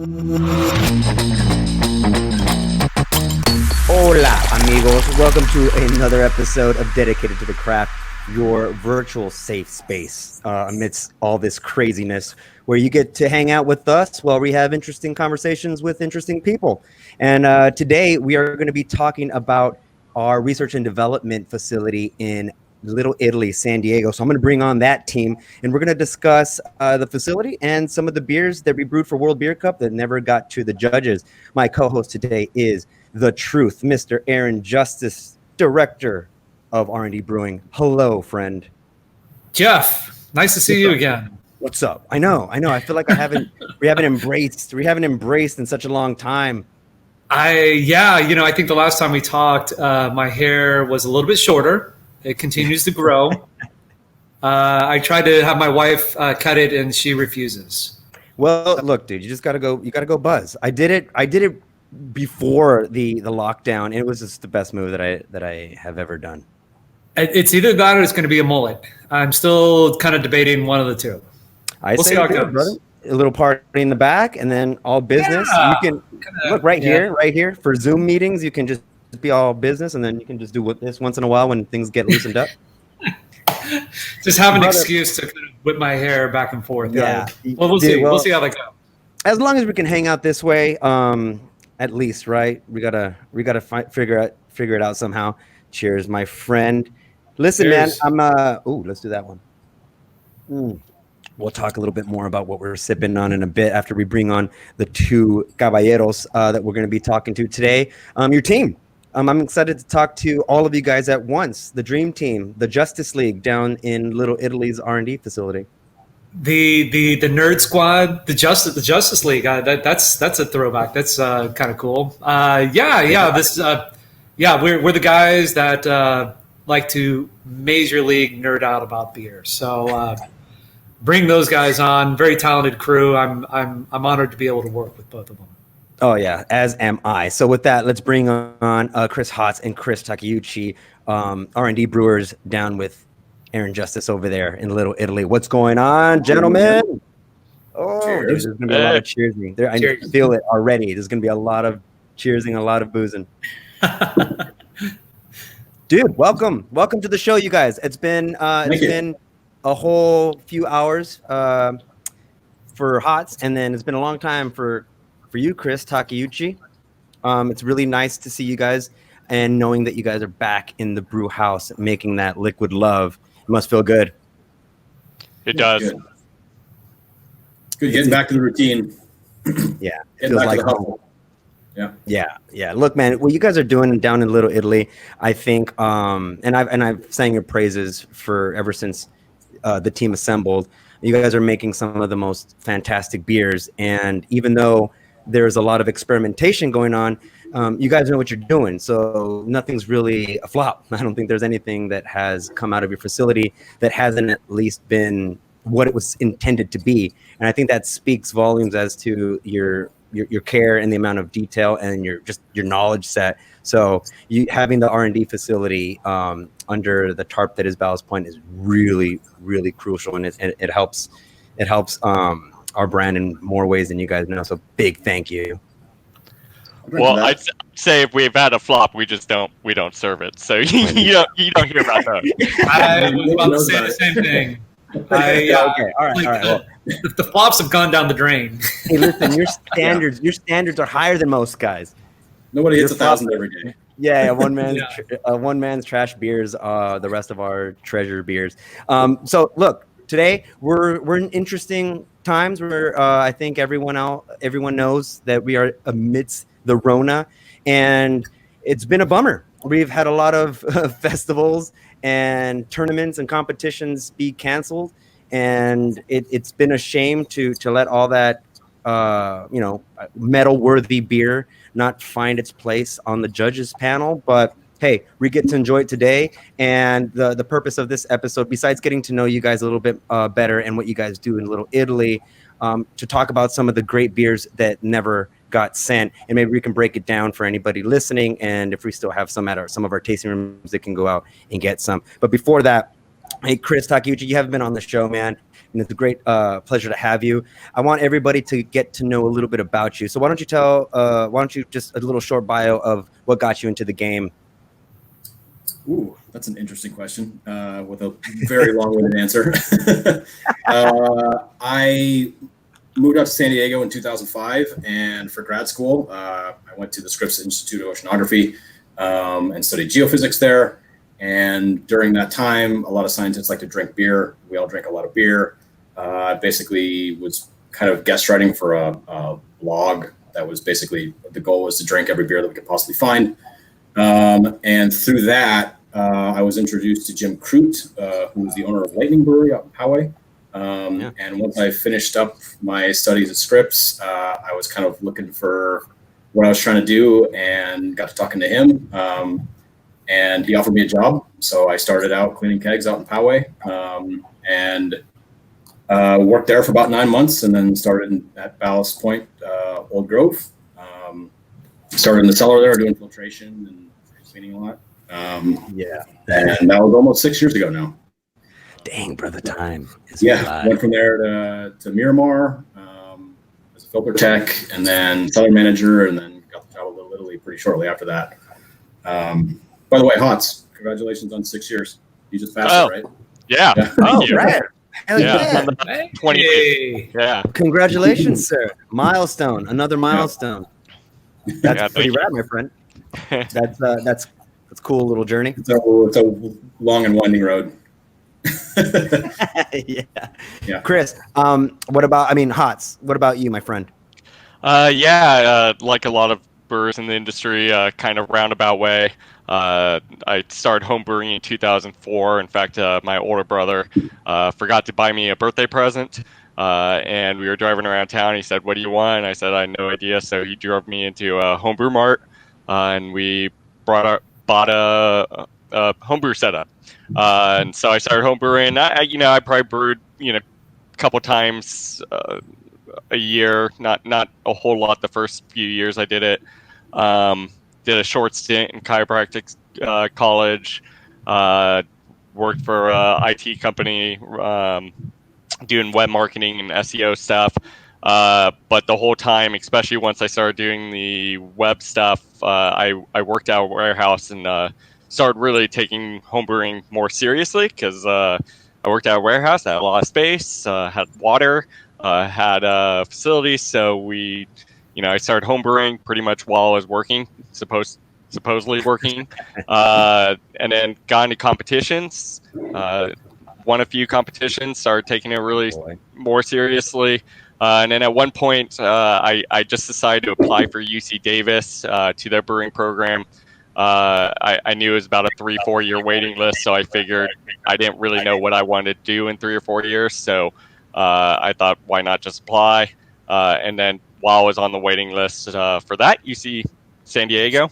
Hola, amigos. Welcome to another episode of Dedicated to the Craft, your virtual safe space amidst all this craziness, where you get to hang out with us while we have interesting conversations with interesting people. And today we are going to be talking about our research and development facility in Little Italy, San Diego. So I'm going to bring on that team, and we're going to discuss the facility and some of the beers that we brewed for World Beer Cup that never got to the judges. My co-host today is the truth, Mr. Aaron Justus, director of R&D Brewing. Hello, friend. Jeff, nice to see you again. What's up? I know. I feel like we haven't embraced in such a long time. I think the last time we talked, my hair was a little bit shorter. It continues to grow. I tried to have my wife cut it, and she refuses. Well, look, dude, you just gotta go buzz. I did it before the lockdown, and it was just the best move that I have ever done. It's either that or it's going to be a mullet. I'm still kind of debating one of the two. We'll see how it goes, brother. A little party in the back, and then all business. Yeah, you can look right here for Zoom meetings. You can just be all business, and then you can just do this once in a while when things get loosened up. Just have an excuse to kind of whip my hair back and forth. Yeah. Well, we'll see. We'll see how that goes. As long as we can hang out this way, at least, right? We gotta figure it out somehow. Cheers, my friend. Listen, Cheers. Man, let's do that one. We'll talk a little bit more about what we're sipping on in a bit after we bring on the two caballeros that we're going to be talking to today. Your team. I'm excited to talk to all of you guys at once. The Dream Team, the Justice League down in Little Italy's R&D facility. The Nerd Squad, the Justice League. That's a throwback. That's kind of cool. We're the guys that like to major league nerd out about beer. So bring those guys on. Very talented crew. I'm honored to be able to work with both of them. Oh yeah, as am I. So with that, let's bring on Chris Hotz and Chris Takeuchi, R&D brewers down with Aaron Justus over there in Little Italy. What's going on, gentlemen? Oh, dude, there's going to be a lot of cheersing. I can feel it already. There's going to be a lot of cheersing, a lot of boozing. Dude, welcome to the show, you guys. It's been a whole few hours for Hotz, and then it's been a long time for you, Chris Takeuchi. It's really nice to see you guys and knowing that you guys are back in the brew house making that liquid love. It must feel good. It does. Good getting back to the routine. Yeah, it feels like home. Yeah. Look, man, what you guys are doing down in Little Italy, I think, and I've sang your praises for ever since the team assembled. You guys are making some of the most fantastic beers, and even though there's a lot of experimentation going on, you guys know what you're doing, so nothing's really a flop. I don't think there's anything that has come out of your facility that hasn't at least been what it was intended to be. And I think that speaks volumes as to your care and the amount of detail and your knowledge set. So you having the R&D facility under the tarp that is Ballast Point is really, really crucial, and it helps our brand in more ways than you guys know. So big thank you. Well, I'd say if we've had a flop, we don't serve it. So you don't hear about that. I was about to say the same thing. Okay, all right. Well, the flops have gone down the drain. Hey, listen, your standards are higher than most guys. Nobody hits 1,000 every day. Yeah, one man's trash beers, the rest of our treasure beers. So look, today we're in interesting times where I think everyone knows that we are amidst the Rona, and it's been a bummer. We've had a lot of festivals and tournaments and competitions be canceled, and it's been a shame to let all that medal-worthy beer not find its place on the judges panel. But hey, we get to enjoy it today, and the purpose of this episode, besides getting to know you guys a little bit better and what you guys do in Little Italy, to talk about some of the great beers that never got sent, and maybe we can break it down for anybody listening, and if we still have some at some of our tasting rooms, they can go out and get some. But before that, Hey, Chris Takeuchi, you haven't been on the show, man, and it's a great pleasure to have you. I want everybody to get to know a little bit about you. So why don't you just a little short bio of what got you into the game? Ooh, that's an interesting question with a very long-winded answer. I moved out to San Diego in 2005, and for grad school, I went to the Scripps Institute of Oceanography and studied geophysics there. And during that time, a lot of scientists like to drink beer. We all drink a lot of beer. I basically was kind of guest writing for a blog that was basically, the goal was to drink every beer that we could possibly find. And through that, I was introduced to Jim Crute, who was the owner of Lightning Brewery out in Poway. And once I finished up my studies at Scripps, I was kind of looking for what I was trying to do and got to talking to him. And he offered me a job. So I started out cleaning kegs out in Poway and worked there for about 9 months, and then started at Ballast Point, Old Grove. Started in the cellar there doing filtration and cleaning a lot. And that was almost 6 years ago now. Dang, brother, time. Went from there to Miramar as a filter tech, and then cellar manager, and then got the job at Little Italy pretty shortly after that. By the way, Hots, congratulations on 6 years. You just passed it, right? Yeah. Oh, right. Hell yeah. 28. Yeah. Congratulations, sir. Milestone. Another milestone. That's pretty rad, my friend. That's cool little journey. It's a long and winding road. Yeah. Chris, what about, Hots, what about you, my friend? Like a lot of brewers in the industry, kind of roundabout way. I started homebrewing in 2004. In fact, my older brother forgot to buy me a birthday present, and we were driving around town. He said, "What do you want?" And I said, "I had no idea." So he drove me into a homebrew mart, and we bought a homebrew setup. And so I started homebrewing. I probably brewed a couple times a year, not a whole lot the first few years I did it. Did a short stint in chiropractic college, worked for a IT company doing web marketing and SEO stuff. But the whole time, especially once I started doing the web stuff, I worked out a warehouse and started really taking homebrewing more seriously, because I worked at a warehouse, had a lot of space, had water, had facilities. So I started homebrewing pretty much while I was working, supposedly working, and then got into competitions, won a few competitions, started taking it really more seriously. And then at one point, I just decided to apply for UC Davis to their brewing program. I knew it was about a 3-4 year waiting list, so I figured I didn't really know what I wanted to do in 3 or 4 years. So I thought, why not just apply? And then while I was on the waiting list for that, UC San Diego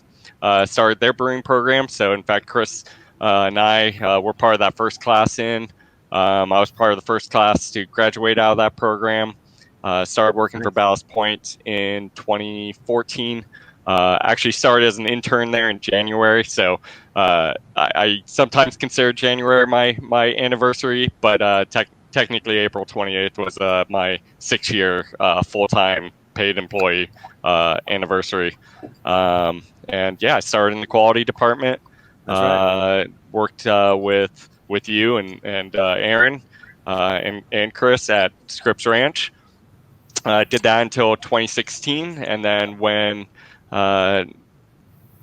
started their brewing program. So in fact, Chris and I were part of that first class in. I was part of the first class to graduate out of that program. Started working for Ballast Point in 2014. Actually started as an intern there in January. So I sometimes consider January my anniversary, but technically April 28th was my 6-year full-time paid employee anniversary. And I started in the quality department. Worked with you and Aaron and Chris at Scripps Ranch. Did that until 2016, and then when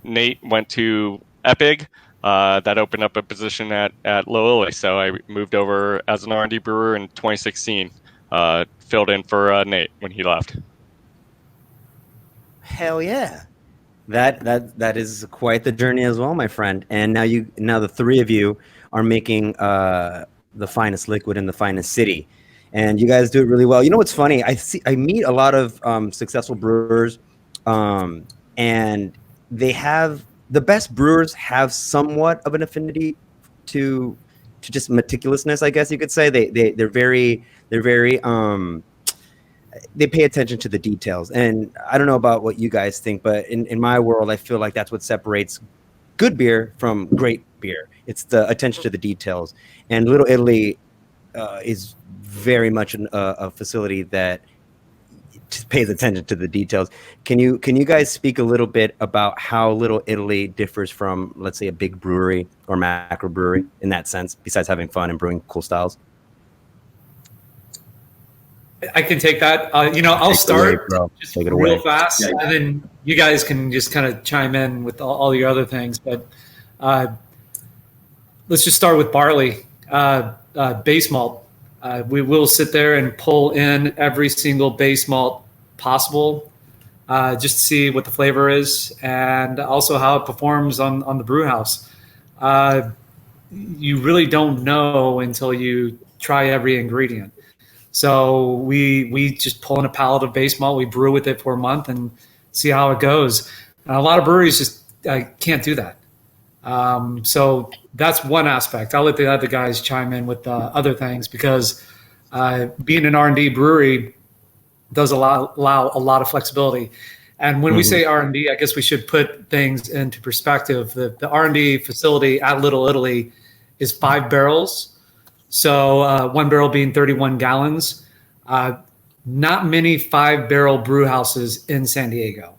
Nate went to Epig, that opened up a position at Little Italy. So I moved over as an R&D brewer in 2016. Filled in for Nate when he left. Hell yeah. That is quite the journey as well, my friend. And now the three of you are making the finest liquid in the finest city, and you guys do it really well. You know what's funny? I meet a lot of successful brewers, and they have the best brewers have somewhat of an affinity to just meticulousness, I guess you could say. They're very they pay attention to the details. And I don't know about what you guys think, but in my world, I feel like that's what separates good beer from great beer. It's the attention to the details. And Little Italy is very much a facility that pays attention to the details. Can you guys speak a little bit about how Little Italy differs from, let's say, a big brewery or macro brewery in that sense, besides having fun and brewing cool styles? I can take that. I'll start just real fast, and then you guys can just kind of chime in with all your other things. But let's just start with barley, base malt. We will sit there and pull in every single base malt possible, just to see what the flavor is and also how it performs on the brew house. You really don't know until you try every ingredient. So we just pull in a pallet of base malt, we brew with it for a month and see how it goes. And a lot of breweries just can't do that. So that's one aspect. I'll let the other guys chime in with other things, because being an R&D brewery does allow a lot of flexibility. And when we say R&D, I guess we should put things into perspective. The R&D facility at Little Italy is 5 barrels. So 1 barrel being 31 gallons. Not many 5-barrel brew houses in San Diego.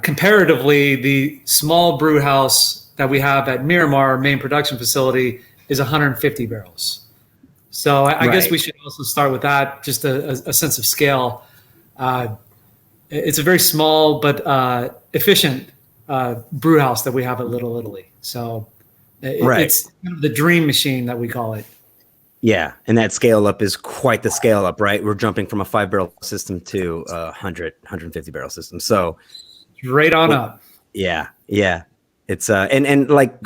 Comparatively, the small brew house that we have at Miramar, main production facility, is 150 barrels. So I guess we should also start with that, just a sense of scale. It's a very small but efficient brew house that we have at Little Italy. So it's kind of the dream machine that we call it. Yeah, and that scale up is quite the scale up, right? We're jumping from a 5-barrel system to a 150 barrel system. So right on up. Yeah. It's and like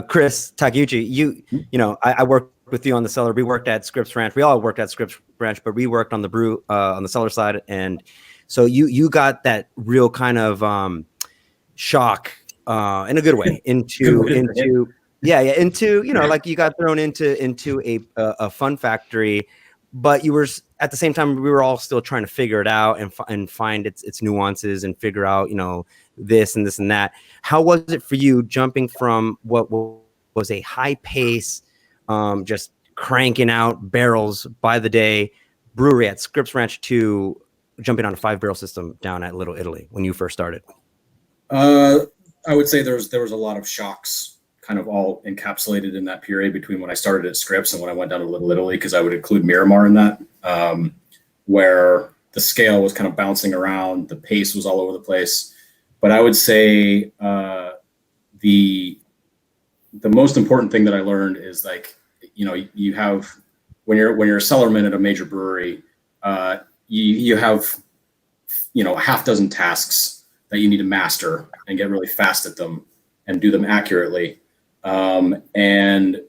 Chris Takeuchi, you know, I worked with you on the cellar. We worked at Scripps Ranch. We all worked at Scripps Ranch, but we worked on the brew on the cellar side. And so you got that real kind of shock in a good way into you know, like you got thrown into a fun factory, but you were at the same time we were all still trying to figure it out and find its nuances and figure out, you know, this and that. How was it for you jumping from what was a high pace, just cranking out barrels by the day brewery at Scripps Ranch to jumping on a 5-barrel system down at Little Italy when you first started? I would say there was a lot of shocks kind of all encapsulated in that period between when I started at Scripps and when I went down to Little Italy, because I would include Miramar in that, where the scale was kind of bouncing around, the pace was all over the place. But I would say the most important thing that I learned is, like, you know, you have when you're a cellarman at a major brewery, you have, you know, a half dozen tasks that you need to master and get really fast at them and do them accurately. And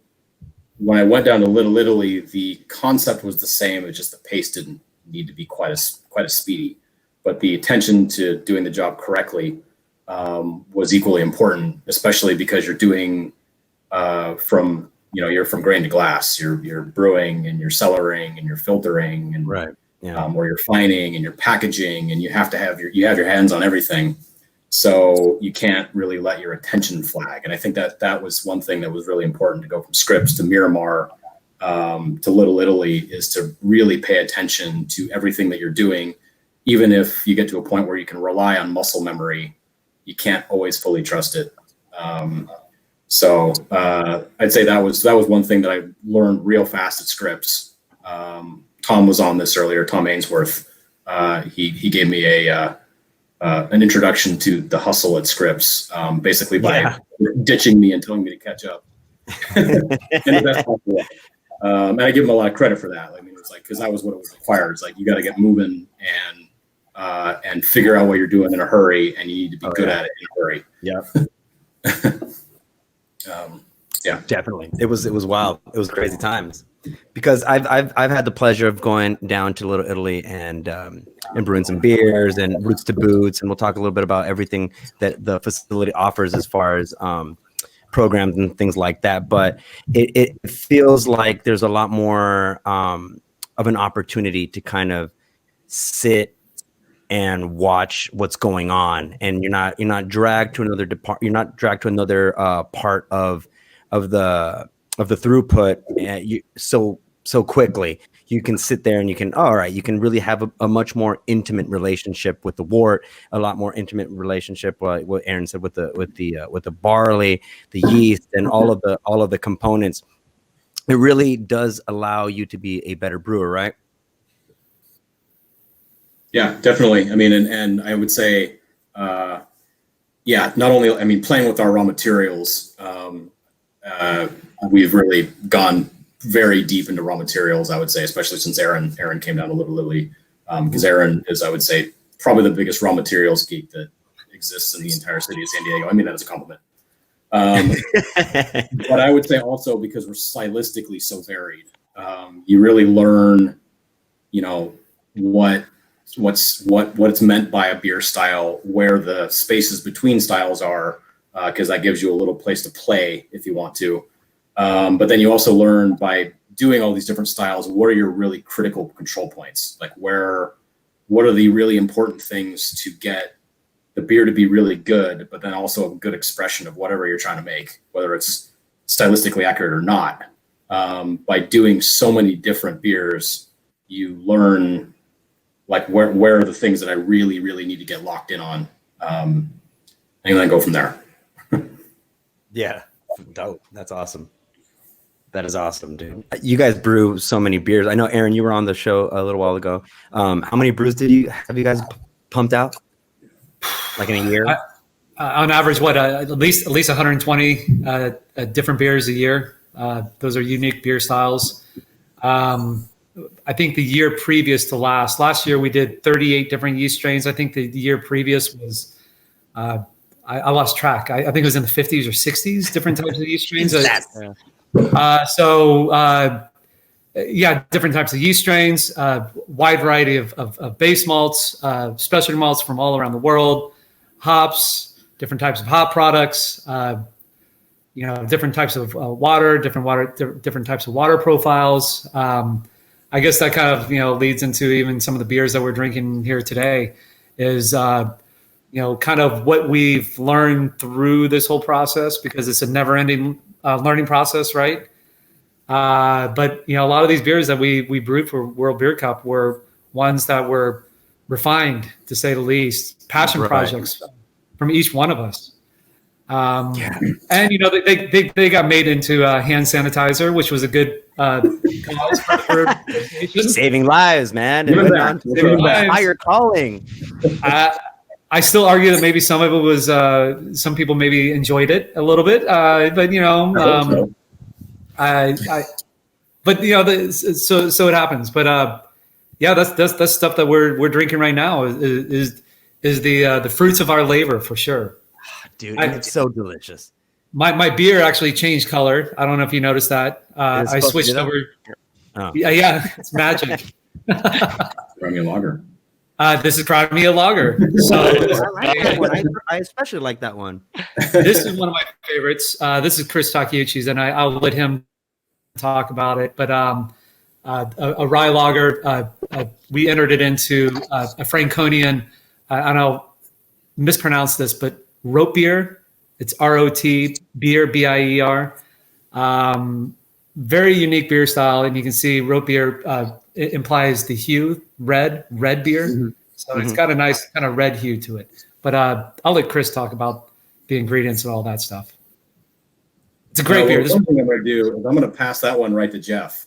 when I went down to Little Italy, the concept was the same. It's just the pace didn't need to be quite as speedy, but the attention to doing the job correctly was equally important, especially because you're doing you're from grain to glass. You're brewing and you're cellaring and you're filtering and or you're fining and you're packaging, and you have to have your hands on everything. So you can't really let your attention flag. And I think that was one thing that was really important to go from Scripps to Miramar to Little Italy, is to really pay attention to everything that you're doing. Even if you get to a point where you can rely on muscle memory, you can't always fully trust it. So I'd say that was one thing that I learned real fast at Scripps. Tom was on this earlier, Tom Ainsworth. He gave me an introduction to the hustle at Scripps, basically by ditching me and telling me to catch up. And I give him a lot of credit for that. I mean, it's like, because that was what it was required. It's like, you got to get moving and figure out what you're doing in a hurry, and you need to be good at it in a hurry. Yeah. Definitely. It was wild. It was crazy times, because I've had the pleasure of going down to Little Italy and brewing some beers and roots to boots, and we'll talk a little bit about everything that the facility offers as far as programs and things like that. But it feels like there's a lot more of an opportunity to kind of sit and watch what's going on, and you're not dragged to another part of throughput so quickly. You can sit there and you can really have a much more intimate relationship with the wort, a lot more intimate relationship. What Aaron said with the barley, the yeast, and all of the components. It really does allow you to be a better brewer, right? Yeah, definitely. I mean, and I would say, not only, I mean, playing with our raw materials, we've really gone very deep into raw materials, I would say, especially since Aaron came down to Little Italy, because Aaron is, I would say, probably the biggest raw materials geek that exists in the entire city of San Diego. I mean that as a compliment. But I would say also because we're stylistically so varied, you really learn, what it's meant by a beer style, where the spaces between styles are, because that gives you a little place to play if you want to. But then you also learn by doing all these different styles, what are your really critical control points? Like what are the really important things to get the beer to be really good, but then also a good expression of whatever you're trying to make, whether it's stylistically accurate or not. By doing so many different beers, you learn like where are the things that I really, really need to get locked in on, and then go from there. Yeah, dope. That's awesome. That is awesome, dude. You guys brew so many beers. I know, Aaron, you were on the show a little while ago. How many brews have you guys pumped out? Like in a year? On average, at least 120 different beers a year. Those are unique beer styles. I think the year previous to last year, we did 38 different yeast strains. I think the year previous was, I lost track. I think it was in the 50s or 60s, different types of yeast strains. Different types of yeast strains, wide variety of base malts, specialty malts from all around the world, hops, different types of hop products, different types of water, different types of water profiles. I guess that kind of, leads into even some of the beers that we're drinking here today is, kind of what we've learned through this whole process, because it's a never ending learning process, right? But a lot of these beers that we brewed for World Beer Cup were ones that were refined, to say the least, passion projects from each one of us. And they got made into hand sanitizer, which was a good cause for saving lives, man. Saving lives. Higher calling. I still argue that maybe some of it was some people maybe enjoyed it a little bit, but so it happens. But that's stuff that we're drinking right now is the fruits of our labor for sure. Dude, it's so delicious. My beer actually changed color. I don't know if you noticed that. I switched over. Oh. Yeah, it's magic. Crimea lager. This is Crimea lager. So I like that one. I especially like that one. This is one of my favorites. This is Chris Takeuchi's, and I'll let him talk about it. But a rye lager, we entered it into a Franconian. I don't mispronounce this, but root beer. It's ROT beer, BIER. Very unique beer style, and you can see root beer it implies the hue red beer. Mm-hmm. So it's got a nice kind of red hue to it. But I'll let Chris talk about the ingredients and all that stuff. It's a great beer. One thing I'm going to do is I'm going to pass that one right to Jeff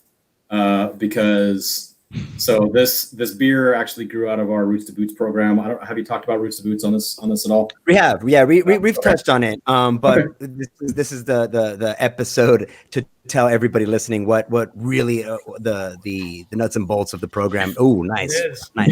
because this beer actually grew out of our Roots to Boots program. Have you talked about Roots to Boots on this at all? We have, yeah. We've touched on it, but this is the episode to tell everybody listening what really the nuts and bolts of the program. Oh, nice. Why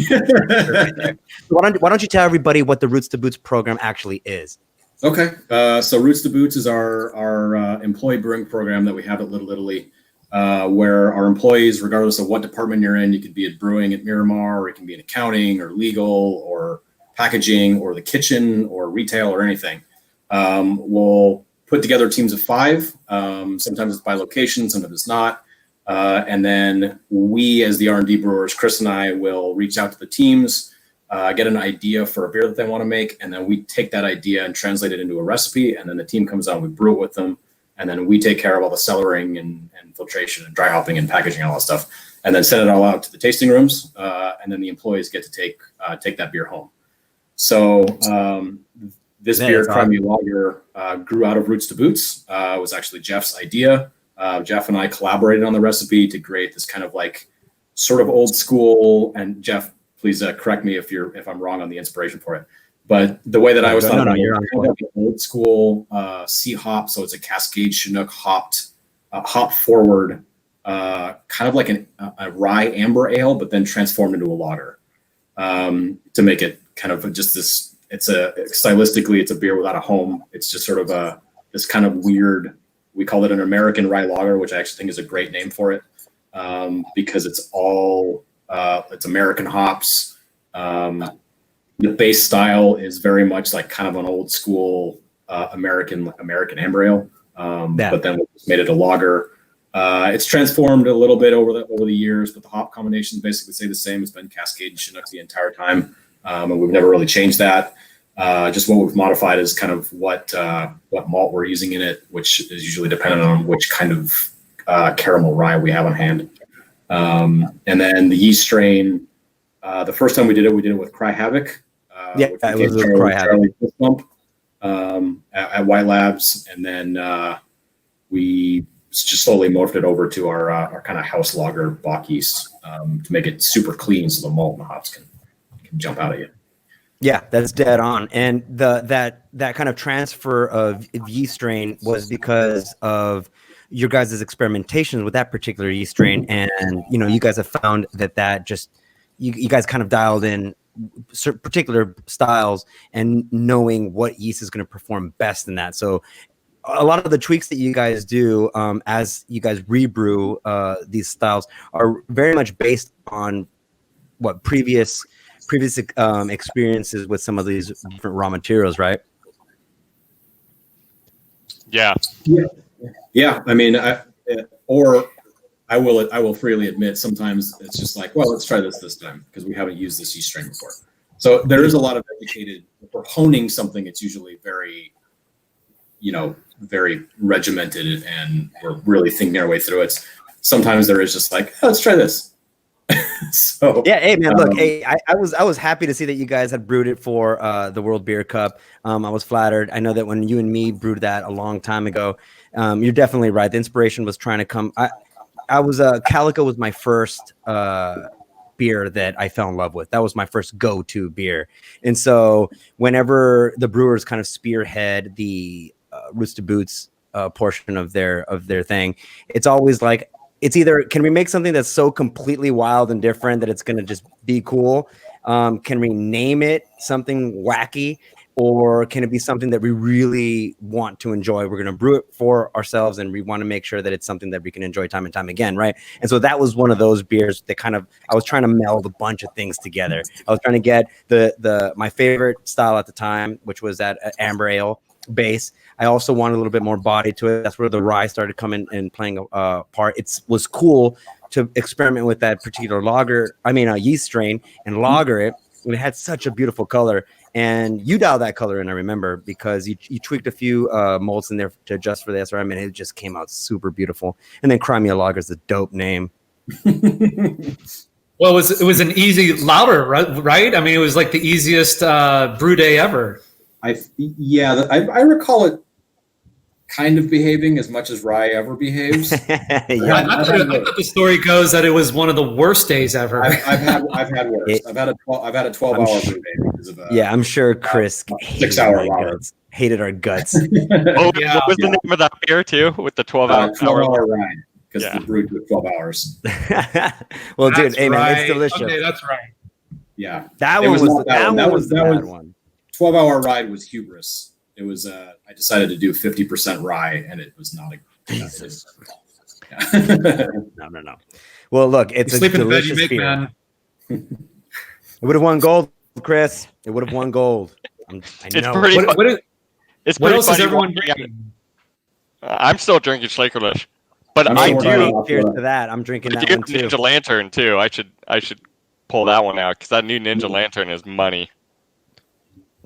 don't you tell everybody what the Roots to Boots program actually is? Okay, so Roots to Boots is our employee brewing program that we have at Little Italy. Where our employees, regardless of what department you're in, you could be at brewing at Miramar, or it can be in accounting or legal or packaging or the kitchen or retail or anything. We'll put together teams of 5. Sometimes it's by location, sometimes it's not. And then we, as the R&D brewers, Chris and I, will reach out to the teams, get an idea for a beer that they want to make, and then we take that idea and translate it into a recipe. And then the team comes out, we brew it with them. and then we take care of all the cellaring and filtration and dry hopping and packaging and all that stuff, and then send it all out to the tasting rooms, and then the employees get to take that beer home. So this beer, Crimea Lager, grew out of Roots to Boots. It was actually Jeff's idea. Jeff and I collaborated on the recipe to create this kind of like sort of old school. And Jeff, please correct me if I'm wrong on the inspiration for it. But the way that I was thought about it, kind of like old school C hop. So it's a Cascade Chinook hopped, hop forward, kind of like a rye amber ale, but then transformed into a lager to make it kind of just this. Stylistically, it's a beer without a home. It's just sort of this kind of weird. We call it an American rye lager, which I actually think is a great name for it because it's all it's American hops. The base style is very much like kind of an old school American amber ale, but then we just made it a lager. It's transformed a little bit over the years, but the hop combinations basically stay the same. It's been Cascade and Chinook the entire time, and we've never really changed that. Just what we've modified is kind of what malt we're using in it, which is usually dependent on which kind of caramel rye we have on hand. And then the yeast strain, the first time we did it with Cry Havoc. It was with Cry Havoc. At White Labs, and then we just slowly morphed it over to our kind of house lager Bach yeast to make it super clean, so the malt and the hops can jump out at you. Yeah, that's dead on. And that kind of transfer of yeast strain was because of your guys' experimentations with that particular yeast strain. And, you guys have found that just, you guys kind of dialed in particular styles and knowing what yeast is going to perform best in that. So a lot of the tweaks that you guys do as you guys rebrew these styles are very much based on what previous experiences with some of these different raw materials, right? Yeah. I mean, I will freely admit sometimes it's just like, well, let's try this time because we haven't used this yeast strain before. So there is a lot of educated. If we're honing something, it's usually very, very regimented, and we're really thinking our way through it. Sometimes there is just like, let's try this. So yeah, hey man, look, I was happy to see that you guys had brewed it for the World Beer Cup. I was flattered. I know that when you and me brewed that a long time ago, you're definitely right. The inspiration was trying to come. I was Calico was my first beer that I fell in love with. That was my first go-to beer, and so whenever the brewers kind of spearhead the Roots to Boots portion of their thing, it's always like, it's either, can we make something that's so completely wild and different that it's going to just be cool? Can we name it something wacky, or can it be something that we really want to enjoy? We're going to brew it for ourselves, and we want to make sure that it's something that we can enjoy time and time again, right? And so that was one of those beers that I was trying to meld a bunch of things together. I was trying to get my favorite style at the time, which was that amber ale base. I also wanted a little bit more body to it. That's where the rye started coming and playing a part. It was cool to experiment with that particular yeast strain and lager it. And it had such a beautiful color. And you dialed that color in, I remember, because you tweaked a few molds in there to adjust for the SRM, and it just came out super beautiful. And then Crimea Lager is a dope name. Well, it was an easy lager, right? I mean, it was like the easiest brew day ever. I recall it kind of behaving as much as rye ever behaves. I thought the story goes that it was one of the worst days ever. I've had worse. I've had a 12-hour brew day because of I'm sure Chris hated our guts. What was the name of that beer too? With the 12-hour rye, because the brew took 12 hours. Well, dude, hey man, it's delicious. Okay, that's right. Yeah, that was the bad one. 12-hour ride was hubris. It was I decided to do 50% rye, and it was not a Jesus. No. Well, look, it's a delicious beer. Man. It would have won gold, Chris. It would have won gold. I know. What else is everyone drinking? I'm still drinking Schleicherlich, but I do. Cheers to that. I'm drinking that one too. Ninja Lantern too. I should pull that one out because that new Ninja Lantern is money.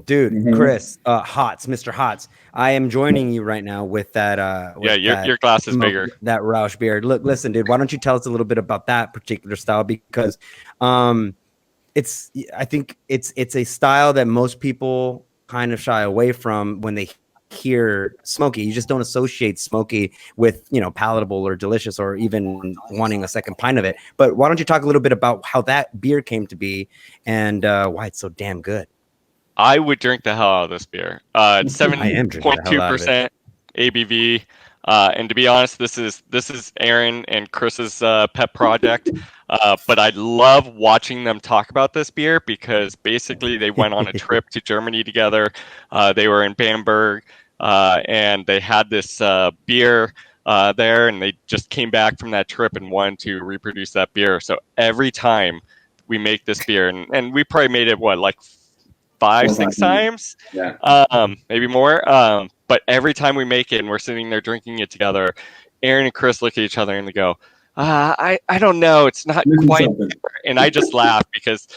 Dude, Chris, Hots, Mr. Hots. I am joining you right now with that. Your glass is bigger. That Roush beer. Look, listen, dude. Why don't you tell us a little bit about that particular style? Because, I think it's a style that most people kind of shy away from when they hear smoky. You just don't associate smoky with, palatable or delicious or even wanting a second pint of it. But why don't you talk a little bit about how that beer came to be and why it's so damn good? I would drink the hell out of this beer. It's 7.2% ABV. And to be honest, this is Aaron and Chris's pet project. But I love watching them talk about this beer because basically they went on a trip to Germany together. They were in Bamberg, and they had this beer there, and they just came back from that trip and wanted to reproduce that beer. So every time we make this beer, and we probably made it, like 5-6 times, maybe more. But every time we make it and we're sitting there drinking it together, Aaron and Chris look at each other and they go, I don't know, it's not quite. And I just laugh because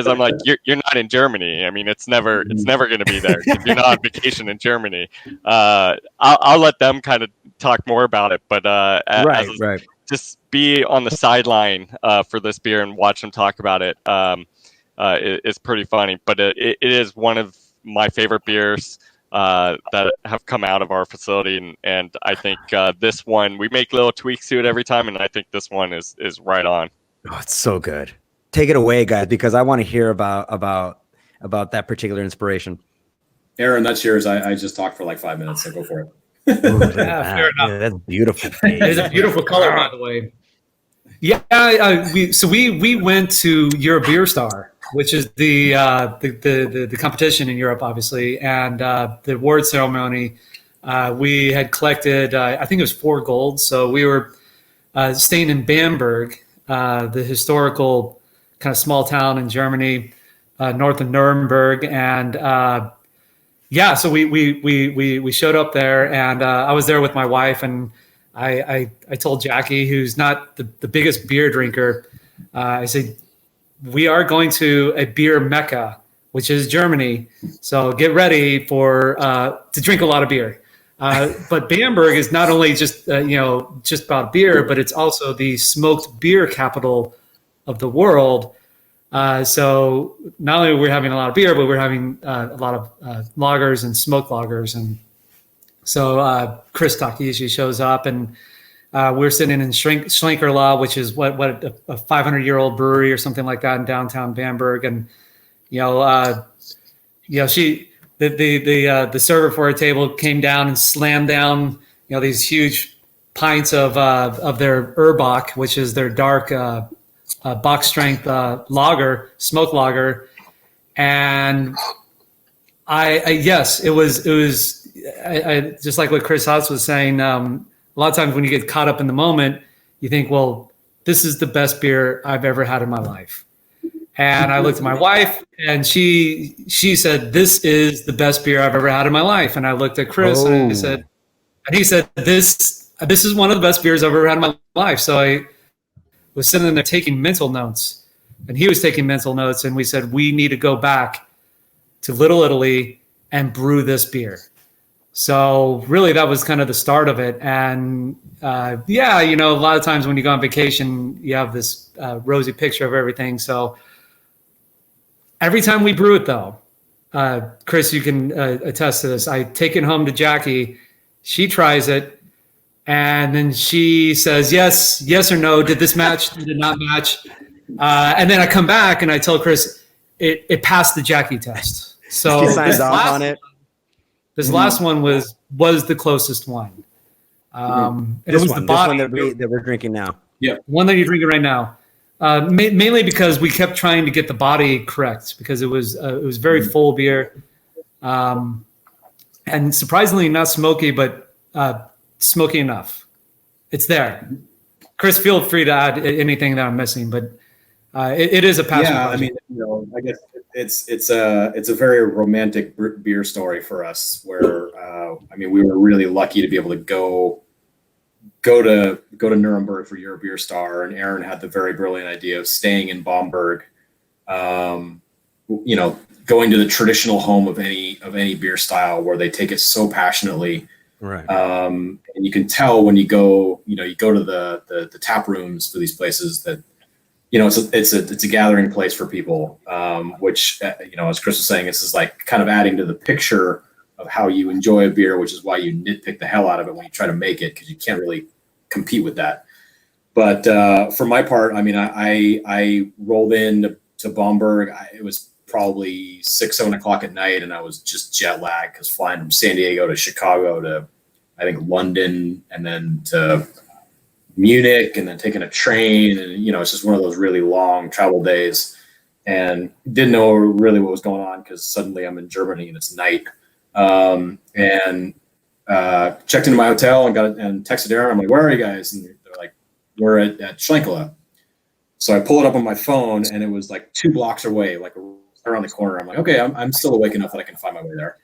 I'm like, you're not in Germany. I mean, it's never going to be there. You're not on vacation in Germany. I'll let them kind of talk more about it, but right. Just be on the sideline for this beer and watch them talk about it. It's pretty funny, but it is one of my favorite beers that have come out of our facility, and I think this one, we make little tweaks to it every time, and I think this one is right on. Oh, it's so good. Take it away, guys, because I want to hear about that particular inspiration. Aaron, that's yours. I just talked for like 5 minutes, so go for it. Ooh, fair enough. Yeah, that's beautiful. It's a beautiful color, by the way. Yeah, we went to Euro Beer Star, which is the competition in Europe, obviously, and the award ceremony. We had collected, I think it was 4 gold. So we were staying in Bamberg, the historical kind of small town in Germany, north of Nuremberg, and so we showed up there, and I was there with my wife, and I told Jackie, who's not the biggest beer drinker, I said, we are going to a beer mecca, which is Germany. So get ready to drink a lot of beer. But Bamberg is not only just about beer, but it's also the smoked beer capital of the world. So not only are we having a lot of beer, but we're having a lot of lagers and smoked lagers. And so Chris Takishi shows up, and we're sitting in Schlenkerla, which is what a 500-year-old brewery or something like that in downtown Bamberg. And the server for our table came down and slammed down these huge pints of their Urbach, which is their dark box strength lager, smoke lager. And it was just like what Chris Haas was saying. A lot of times when you get caught up in the moment, you think, well, this is the best beer I've ever had in my life. And I looked at my wife, and she said, this is the best beer I've ever had in my life. And I looked at Chris, and he said, this is one of the best beers I've ever had in my life. So I was sitting there taking mental notes, and he was taking mental notes, and we said, we need to go back to Little Italy and brew this beer. So really that was kind of the start of it. And a lot of times when you go on vacation, you have this rosy picture of everything. So every time we brew it, though, Chris, you can attest to this. I take it home to Jackie. She tries it, and then she says, yes or no. Did this match? Did it not match? And then I come back and I tell Chris, it passed the Jackie test. So she signs off on it. This last one was the closest one. And it was the body that we're drinking now. Yeah, one that you're drinking right now. Mainly because we kept trying to get the body correct, because it was very full beer, and surprisingly not smoky, but smoky enough. It's there. Chris, feel free to add anything that I'm missing, but it is a passion. Yeah, project. I mean, I guess it's a very romantic beer story for us, where we were really lucky to be able to go to Nuremberg for Euro Beer Star, and Aaron had the very brilliant idea of staying in Bamberg, kind going to the traditional home of any beer style where they take it so passionately. Right. And you can tell when you go to the tap rooms for these places that, it's a gathering place for people, which, as Chris was saying, this is like kind of adding to the picture of how you enjoy a beer, which is why you nitpick the hell out of it when you try to make it, because you can't really compete with that. But for my part, I mean, I rolled in to Bamberg. It was probably 6-7 o'clock at night, and I was just jet lagged because flying from San Diego to Chicago to, I think, London, and then to Munich, and then taking a train, and it's just one of those really long travel days, and didn't know really what was going on because suddenly I'm in Germany and it's night, and checked into my hotel and texted Aaron. I'm like, "Where are you guys?" And they're like, "We're at Schlenkele." So I pull it up on my phone, and it was like 2 blocks away, like around the corner. I'm like, okay, I'm still awake enough that I can find my way there,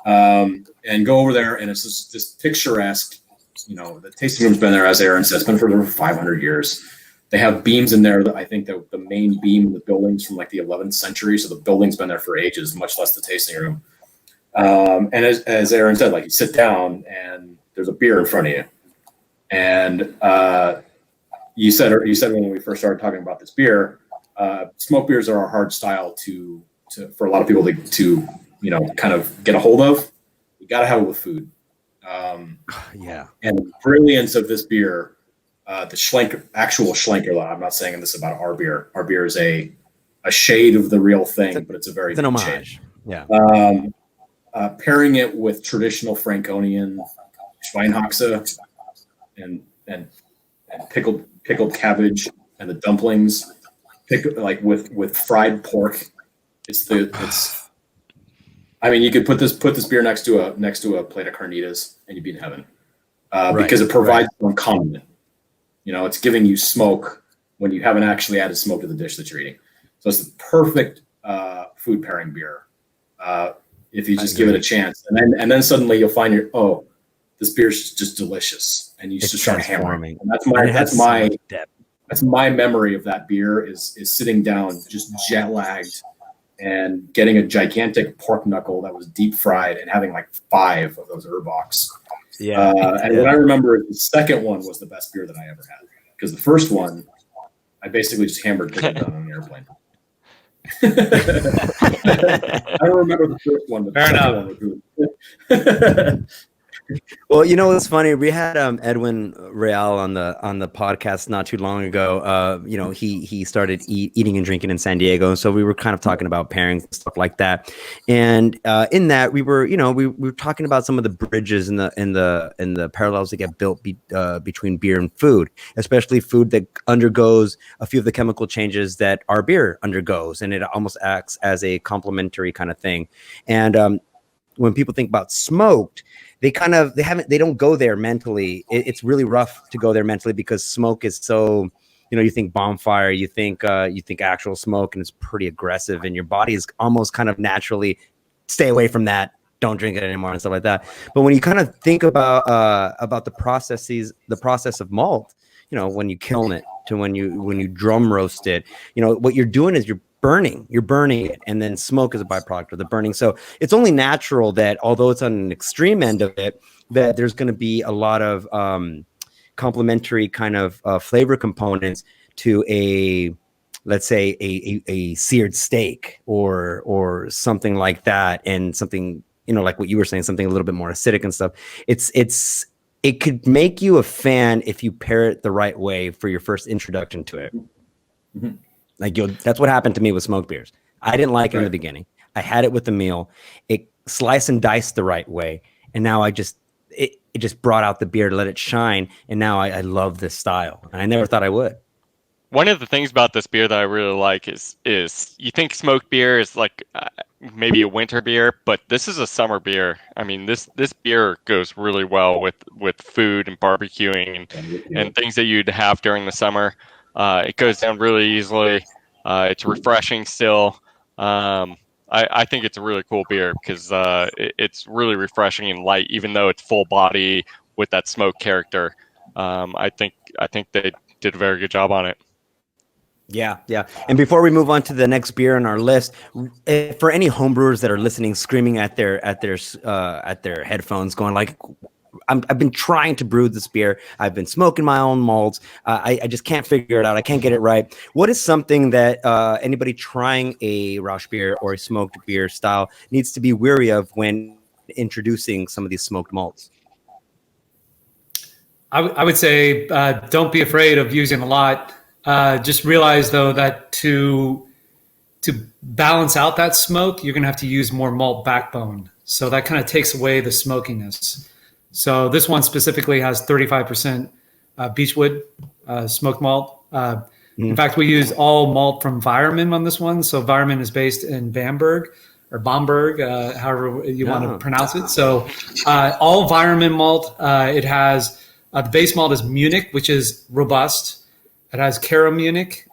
and go over there, and it's just this picturesque. The tasting room's been there, as Aaron said, it's been for over 500 years. They have beams in there that I think that the main beam of the building's from like the 11th century. So the building's been there for ages, much less the tasting room. And as Aaron said, like, you sit down and there's a beer in front of you. And you said when we first started talking about this beer, smoke beers are a hard style to for a lot of people to kind of get a hold of. You got to have it with food. Yeah. And the brilliance of this beer, the actual Schlenkerla. I'm not saying this about our beer. Our beer is a shade of the real thing, but it's a very an homage. shade. Yeah. Pairing it with traditional Franconian Schweinhaxe and pickled cabbage and the dumplings, with fried pork. I mean, you could put this beer next to a plate of carnitas and you'd be in heaven, because it provides some condiment. It's giving you smoke when you haven't actually added smoke to the dish that you're eating. So it's the perfect food pairing beer if you just give it a chance. And then suddenly you'll find this beer's just delicious, and you just start hammering. And that's my memory of that beer is sitting down just jet lagged and getting a gigantic pork knuckle that was deep fried and having like 5 of those Urbox. Yeah. What I remember is the second one was the best beer that I ever had, because the first one I basically just hammered people down on an airplane. I don't remember the first one, but the second one was Well, what's funny? We had Edwin Real on the podcast not too long ago. He started eating and drinking in San Diego, so we were kind of talking about pairings and stuff like that. And in that, we were talking about some of the bridges and the parallels that get built between beer and food, especially food that undergoes a few of the chemical changes that our beer undergoes, and it almost acts as a complementary kind of thing. And when people think about smoked, they don't go there mentally. It's really rough to go there mentally because smoke is so, you think bonfire, you think actual smoke, and it's pretty aggressive, and your body is almost kind of naturally stay away from that. Don't drink it anymore and stuff like that. But when you kind of think about the process of malt, when you kiln it to when you drum roast it, what you're doing is you're burning it, and then smoke is a byproduct of the burning. So it's only natural that, although it's on an extreme end of it, that there's going to be a lot of complementary kind of flavor components to let's say a seared steak or something like that, and something like what you were saying, something a little bit more acidic and stuff. It could make you a fan if you pair it the right way for your first introduction to it. Mm-hmm. Like, that's what happened to me with smoked beers. I didn't like it in the beginning. I had it with the meal. It sliced and diced the right way, and now it just brought out the beer to let it shine. And now I love this style, and I never thought I would. One of the things about this beer that I really like is you think smoked beer is like maybe a winter beer, but this is a summer beer. I mean, this beer goes really well with food and barbecuing and things that you'd have during the summer. It goes down really easily. It's refreshing still. I think it's a really cool beer because it's really refreshing and light, even though it's full body with that smoke character. I think they did a very good job on it. Yeah, yeah. And before we move on to the next beer on our list, for any homebrewers that are listening, screaming at their headphones, going like, I've been trying to brew this beer. I've been smoking my own malts. I just can't figure it out. I can't get it right. What is something that anybody trying a Rauch beer or a smoked beer style needs to be wary of when introducing some of these smoked malts? I would say don't be afraid of using a lot. Just realize though that to balance out that smoke, you're going to have to use more malt backbone. So that kind of takes away the smokiness. So this one specifically has 35% beechwood smoked malt. In fact, we use all malt from Weyermann on this one. So Weyermann is based in Bamberg or Bamberg, however you want to pronounce it. So all Weyermann malt, it has the base malt is Munich, which is robust. It has Cara Munich,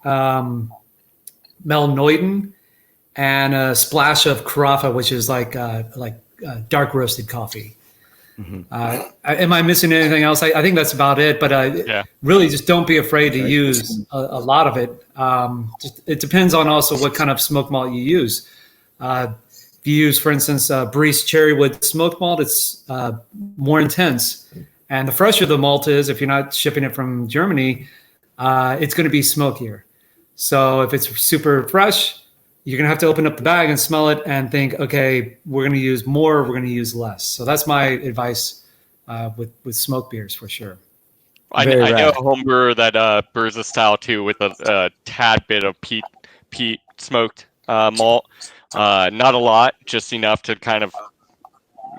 Melnoiden, and a splash of Carafa, which is like dark roasted coffee. Am I missing anything else? I think that's about it. But really, just don't be afraid to use a lot of it. It depends on also what kind of smoked malt you use. If you use, for instance, Breeze Cherrywood smoked malt, it's more intense. And the fresher the malt is, if you're not shipping it from Germany, it's going to be smokier. So if it's super fresh, you're going to have to open up the bag and smell it and think, okay, we're going to use more, we're going to use less. So that's my advice with smoked beers for sure. I know a home brewer that brews a style too with a tad bit of peat smoked malt. Not a lot, just enough to kind of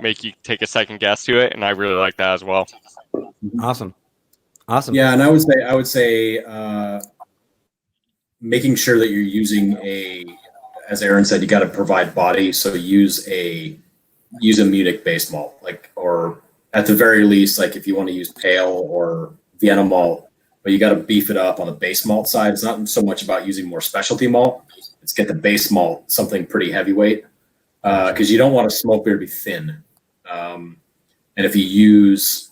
make you take a second guess to it, and I really like that as well. Awesome. Yeah, and I would say making sure that you're using as Aaron said, you got to provide body. So use a Munich based malt, or at the very least, like if you want to use pale or Vienna malt, but you got to beef it up on the base malt side. It's not so much about using more specialty malt. It's get the base malt something pretty heavyweight, because you don't want a smoked beer to be thin. And if you use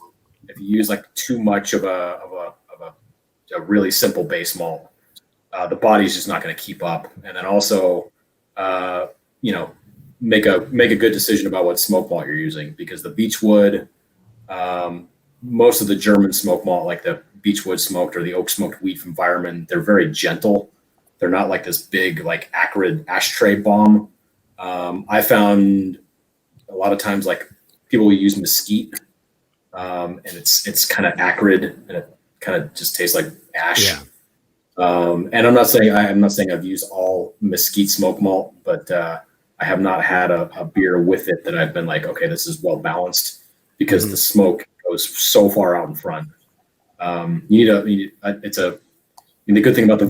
like too much of a really simple base malt, the body's just not going to keep up. And then also, make a good decision about what smoke malt you're using, because the beechwood, most of the German smoke malt, like the beechwood smoked or the oak smoked wheat from Weyermann, they're very gentle. They're not like this big, like acrid ashtray bomb. I found a lot of times like people will use mesquite, and it's kind of acrid and it kind of just tastes like ash. Yeah. And I'm not saying I've used all mesquite smoke malt, but I have not had a beer with it that I've been like, okay, this is well balanced, because the smoke goes so far out in front. The good thing about the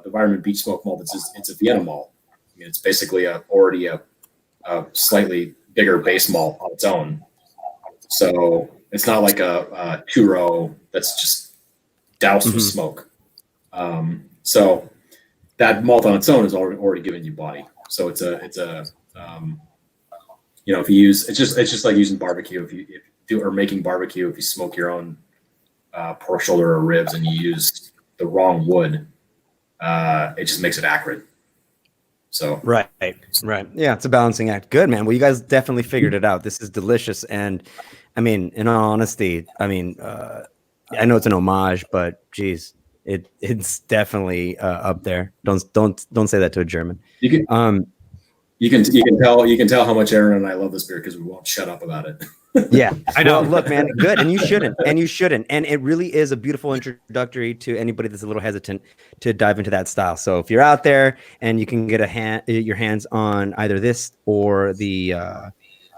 Weyermann beech smoke malt, it's a Vienna malt. I mean, it's basically already a slightly bigger base malt on its own. So it's not like a two-row that's just doused with smoke. So that malt on its own is already giving you body. So it's if you use, it's just like using barbecue. If you do or making barbecue, if you smoke your own pork shoulder or ribs and you use the wrong wood, it just makes it acrid. So right. Yeah, it's a balancing act. Good, man. Well, you guys definitely figured it out. This is delicious. And I mean, in all honesty, I know it's an homage, but geez, it's definitely up there. Don't say that to a German. You can tell how much Aaron and I love this beer because we won't shut up about it. Yeah, I know. Well, look, man, good, and you shouldn't, and it really is a beautiful introductory to anybody that's a little hesitant to dive into that style. So if you're out there and you can get your hands on either this or the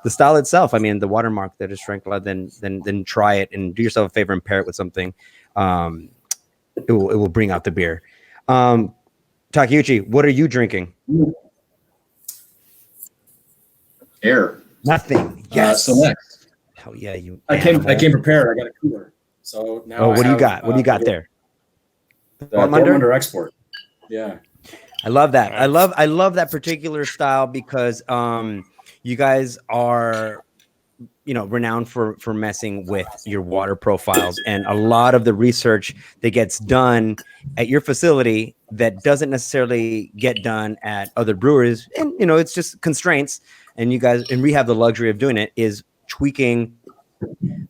style itself, I mean, the watermark that is Schrenkler, then try it and do yourself a favor and pair it with something. It will bring out the beer. Takeuchi, what are you drinking? Air. Nothing. Yes. So next. Hell yeah, you. I came prepared. I got a cooler. So now. Oh, what do you got? What do you got there? The Dortmunder Export. Yeah. I love that. I love that particular style because you guys are renowned for messing with your water profiles, and a lot of the research that gets done at your facility that doesn't necessarily get done at other breweries, and it's just constraints, and we have the luxury of doing it, is tweaking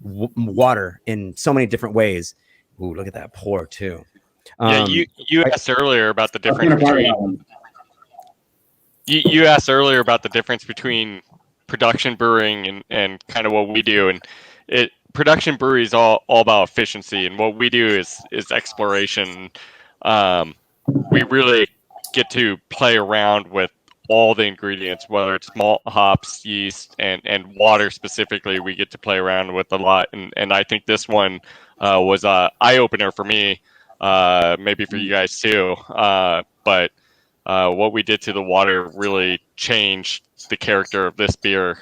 water in so many different ways. Ooh, look at that pour too. You asked earlier about the difference between you asked earlier about the difference between production brewing and kind of what we do, and production brewery is all about efficiency, and what we do is exploration. We really get to play around with all the ingredients, whether it's malt, hops, yeast, and water specifically. We get to play around with a lot, and I think this one was an eye-opener for me, maybe for you guys too. But what we did to the water really changed the character of this beer,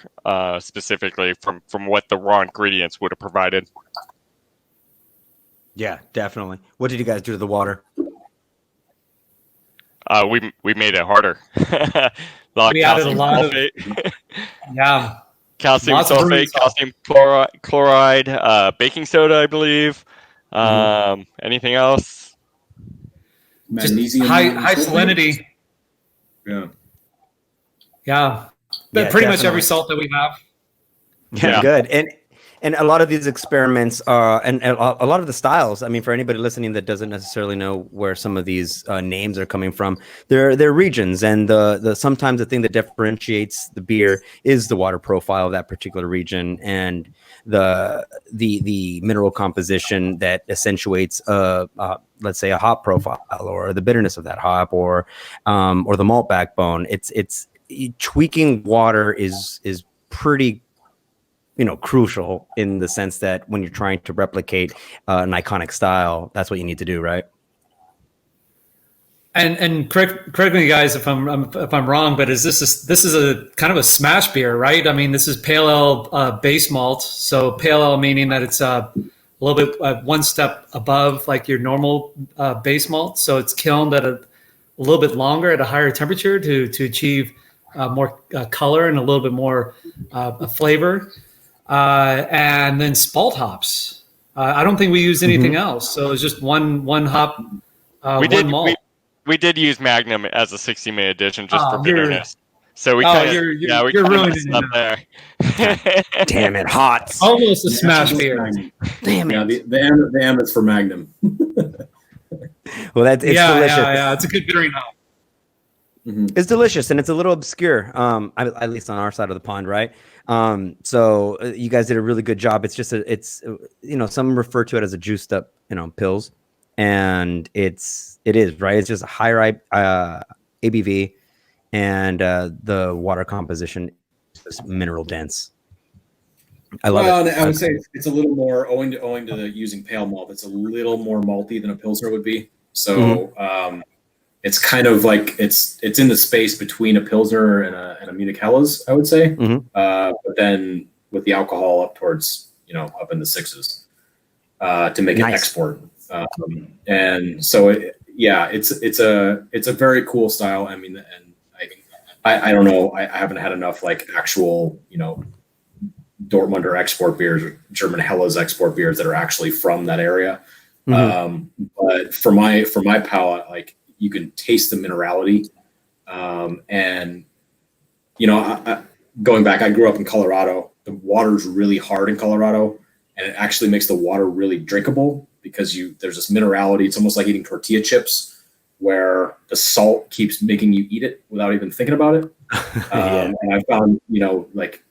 specifically from what the raw ingredients would have provided. Yeah, definitely. What did you guys do to the water? We made it harder. We added a lot of calcium sulfate, calcium chloride, baking soda, I believe. Anything else? Magnesium, high salinity. Yeah. Pretty much every salt that we have. Yeah, good. And a lot of these experiments and a lot of the styles, I mean, for anybody listening that doesn't necessarily know where some of these names are coming from, they're regions, and the sometimes the thing that differentiates the beer is the water profile of that particular region, and the mineral composition that accentuates let's say a hop profile, or the bitterness of that hop, or the malt backbone. It's tweaking water is pretty crucial, in the sense that when you're trying to replicate an iconic style, that's what you need to do, right? And correct me, guys, if I'm wrong, but this is a kind of a smash beer, right? I mean, this is pale ale base malt. So pale ale meaning that it's a little bit one step above like your normal base malt. So it's kilned at a little bit longer at a higher temperature to achieve more color and a little bit more flavor. And then spalt hops. I don't think we used anything else. So it's just one hop, one malt. We did use Magnum as a 60-minute addition just for bitterness. So we you're ruining it up there. Damn it, hot. Almost a smash beer. Damn it. Yeah, the M is for Magnum. Well, it's delicious. Yeah, it's a good bittering hop. It's delicious, and it's a little obscure, at least on our side of the pond, right? So you guys did a really good job. It's just some refer to it as a juiced up, pills, and it is, right? It's just a higher ABV, and the water composition is mineral dense. I love it. I would say it's a little more owing to the using pale malt. It's a little more malty than a pilsner would be. So it's kind of like it's in the space between a pilsner and a Munich Helles, I would say. But then with the alcohol up towards up in the 6s to make it export. And so it's a very cool style. I mean, and I don't know. I haven't had enough like actual Dortmunder export beers or German Helles export beers that are actually from that area. But for my palate, like, you can taste the minerality. And going back, I grew up in Colorado. The water's really hard in Colorado, and it actually makes the water really drinkable because there's this minerality. It's almost like eating tortilla chips, where the salt keeps making you eat it without even thinking about it. And I found, like,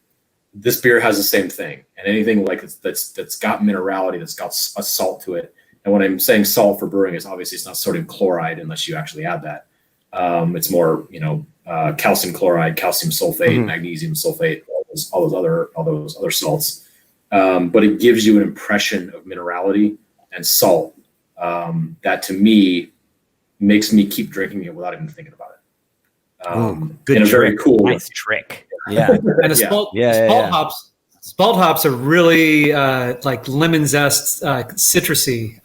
this beer has the same thing, and anything like that's got minerality, that's got a salt to it. And when I'm saying salt for brewing, is obviously it's not sodium chloride unless you actually add that. It's more, calcium chloride, calcium sulfate, magnesium sulfate, all those other salts. But it gives you an impression of minerality and salt that, to me, makes me keep drinking it without even thinking about it. Good in a trick. very cool Nice trick. Yeah. And the spalt hops are really like lemon zest, citrusy.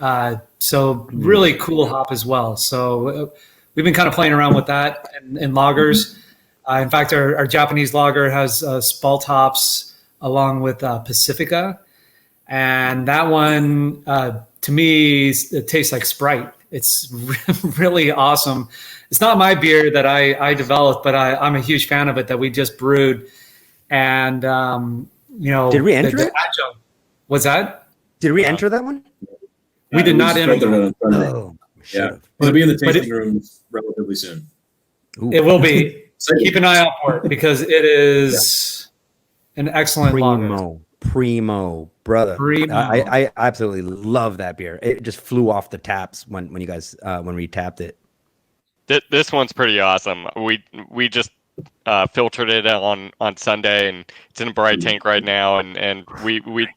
So really cool hop as well. So we've been kind of playing around with that in lagers. In fact, our Japanese lager has spalt hops along with Pacifica. And that one, to me, it tastes like Sprite. It's really awesome. It's not my beer that I developed, but I'm a huge fan of it that we just brewed. And, did we enter it? Was that? Did we enter that one? We did not enter it. Oh, yeah. It'll be in the tasting rooms relatively soon. Ooh. It will be. So keep an eye out for it because it is an excellent lager. Primo, brother. Primo. I absolutely love that beer. It just flew off the taps when you guys when we tapped it. This one's pretty awesome. We just filtered it on Sunday, and it's in a bright tank right now. And we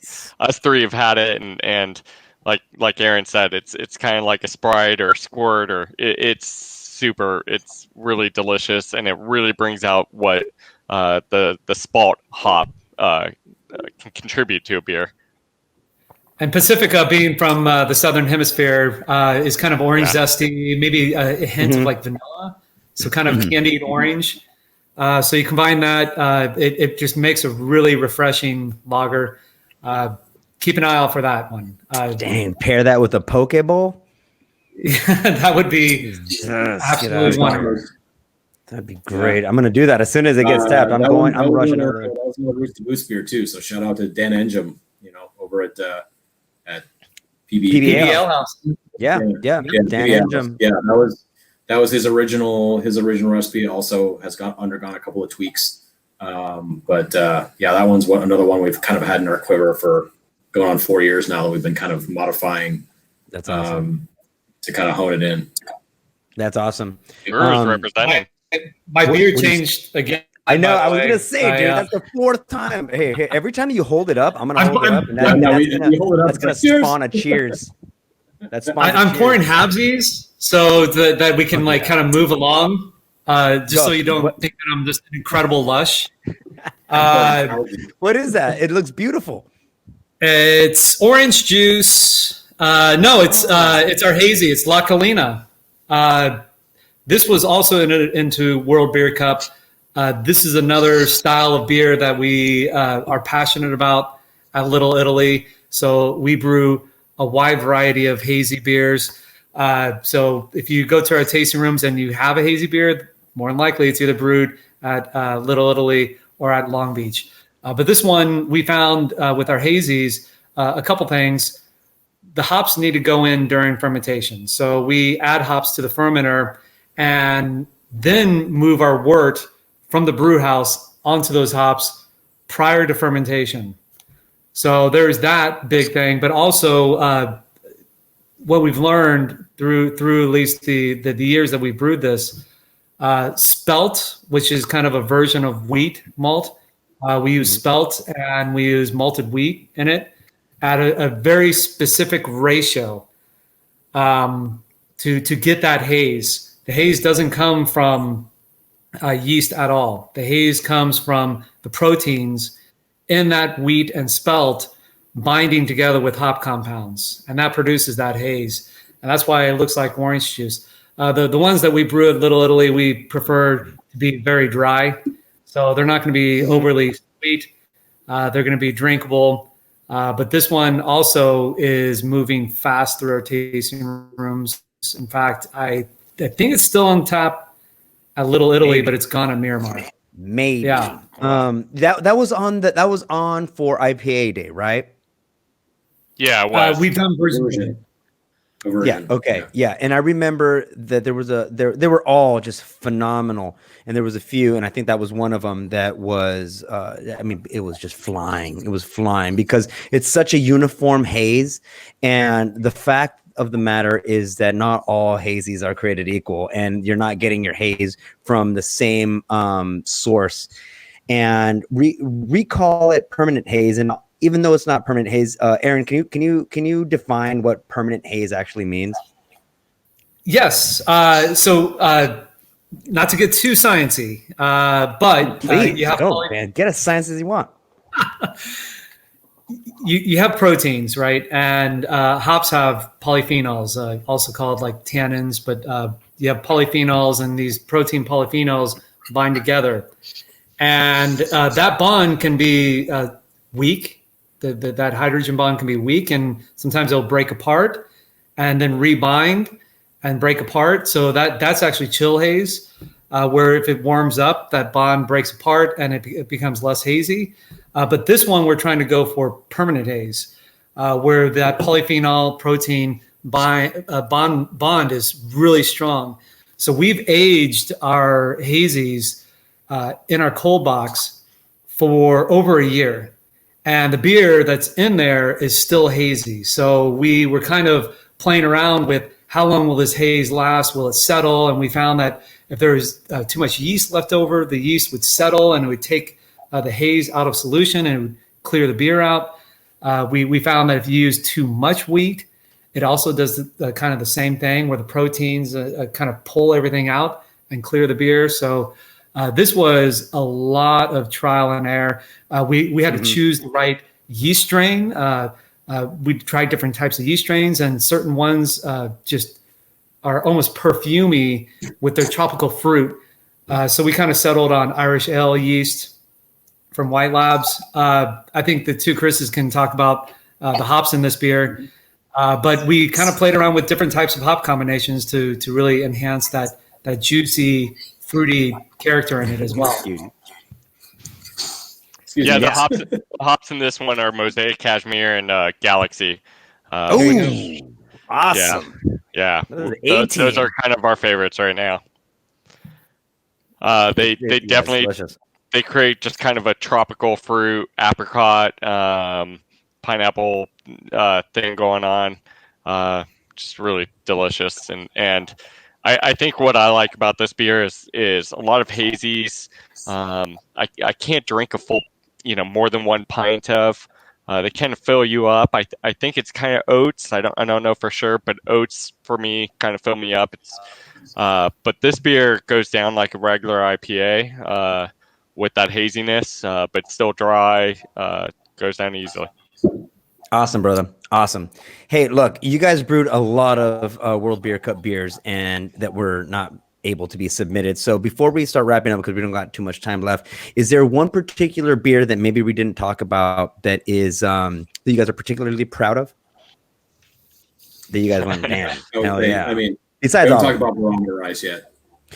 us three have had it, and like Aaron said, it's kind of like a Sprite or Squirt, or it's really delicious, and it really brings out what the spalt hop can contribute to a beer. And Pacifica, being from the Southern Hemisphere, is kind of orange zesty, maybe a hint of like vanilla, so kind of candied orange. So you combine that, it just makes a really refreshing lager. Keep an eye out for that one. Dang, pair that with a poke bowl. That would be absolutely wonderful. That'd be great. I'm gonna do that as soon as it gets tapped. I'm rushing over. That was another Roots to Boost beer too. So shout out to Dan Engem, over at PBL House. Yeah. Dan Engem. Yeah, that was his original recipe. Also has undergone a couple of tweaks. But that one's another one we've kind of had in our quiver for going on 4 years now that we've been kind of modifying. That's awesome. To kind of hone it in. That's awesome. Representing. My beer changed again. I know. I was gonna say, dude, that's the fourth time. Hey, every time you hold it up, I'm gonna hold it up, and that's gonna spawn a cheers. I'm pouring halvesies so that we can kind of move along, so you don't think that I'm just an incredible lush. What is that? It looks beautiful. It's orange juice. No, it's our hazy. It's La Colina. This was also into World Beer Cup. This is another style of beer that we are passionate about at Little Italy. So we brew a wide variety of hazy beers. So if you go to our tasting rooms and you have a hazy beer, more than likely it's either brewed at Little Italy or at Long Beach. But this one we found with our hazies, a couple things. The hops need to go in during fermentation. So we add hops to the fermenter and then move our wort from the brew house onto those hops prior to fermentation. So there's that big thing, but also what we've learned through at least the years that we brewed this, spelt, which is kind of a version of wheat malt. We use spelt and we use malted wheat in it at a very specific ratio to get that haze. The haze doesn't come from yeast at all. The haze comes from the proteins in that wheat and spelt binding together with hop compounds, and that produces that haze. And that's why it looks like orange juice. The ones that we brew at Little Italy, we prefer to be very dry. So they're not going to be overly sweet. They're going to be drinkable. But this one also is moving fast through our tasting rooms. In fact, I think it's still on tap at Little Italy, but it's gone at Miramar. Maybe. Yeah. That was on for IPA day, right? Yeah, it was. We've done version. Yeah. Okay. Yeah. And I remember that they were all just phenomenal, and there was a few, and I think that was one of them that was. It was just flying. It was flying because it's such a uniform haze, and the fact of the matter is that not all hazies are created equal, and you're not getting your haze from the same source. And we call it permanent haze, and even though it's not permanent haze, Aaron, can you define what permanent haze actually means? Yes. So not to get too sciencey, but please, you have man, get as science as you want. You have proteins, right? And hops have polyphenols, also called like tannins, but you have polyphenols, and these protein polyphenols bind together. And that bond can be weak. That hydrogen bond can be weak, and sometimes it'll break apart and then rebind and break apart. So that's actually chill haze, where if it warms up, that bond breaks apart and it becomes less hazy. But this one, we're trying to go for permanent haze, where that polyphenol protein bond is really strong. So we've aged our hazies in our cold box for over a year. And the beer that's in there is still hazy. So we were kind of playing around with how long will this haze last? Will it settle? And we found that if there was too much yeast left over, the yeast would settle and it would take the haze out of solution and it would clear the beer out. We found that if you use too much wheat, it also does kind of the same thing where the proteins kind of pull everything out and clear the beer. So this was a lot of trial and error. We had to choose the right yeast strain. We tried different types of yeast strains, and certain ones just are almost perfumey with their tropical fruit. So we kind of settled on Irish ale yeast from White Labs. I think the two Chris's can talk about the hops in this beer. But we kind of played around with different types of hop combinations to really enhance that juicy, fruity character in it as well. The hops in this one are Mosaic, Cashmere, and Galaxy. Awesome. Yeah. Those are kind of our favorites right now. They definitely they create just kind of a tropical fruit, apricot, pineapple thing going on. Just really delicious. And I think what I like about this beer is a lot of hazies. I can't drink a full, more than one pint of. They kind of fill you up. I think it's kind of oats. I don't know for sure, but oats for me kind of fill me up. But this beer goes down like a regular IPA with that haziness, but still dry. Goes down easily. Awesome, brother. Awesome. Hey, look, you guys brewed a lot of World Beer Cup beers and that were not able to be submitted. So before we start wrapping up, because we don't got too much time left, is there one particular beer that maybe we didn't talk about that is that you guys are particularly proud of? That you guys went, damn, hell yeah. I mean, besides we haven't talked about Barometer Rice yet.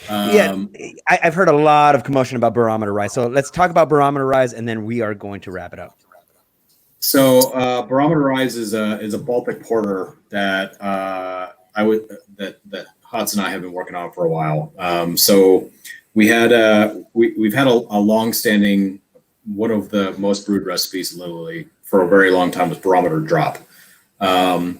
I've heard a lot of commotion about Barometer Rice. So let's talk about Barometer Rice, and then we are going to wrap it up. So Barometer Rise is a Baltic porter that that Hudson and I have been working on for a while. So we've had a long-standing, one of the most brewed recipes literally for a very long time was Barometer Drop,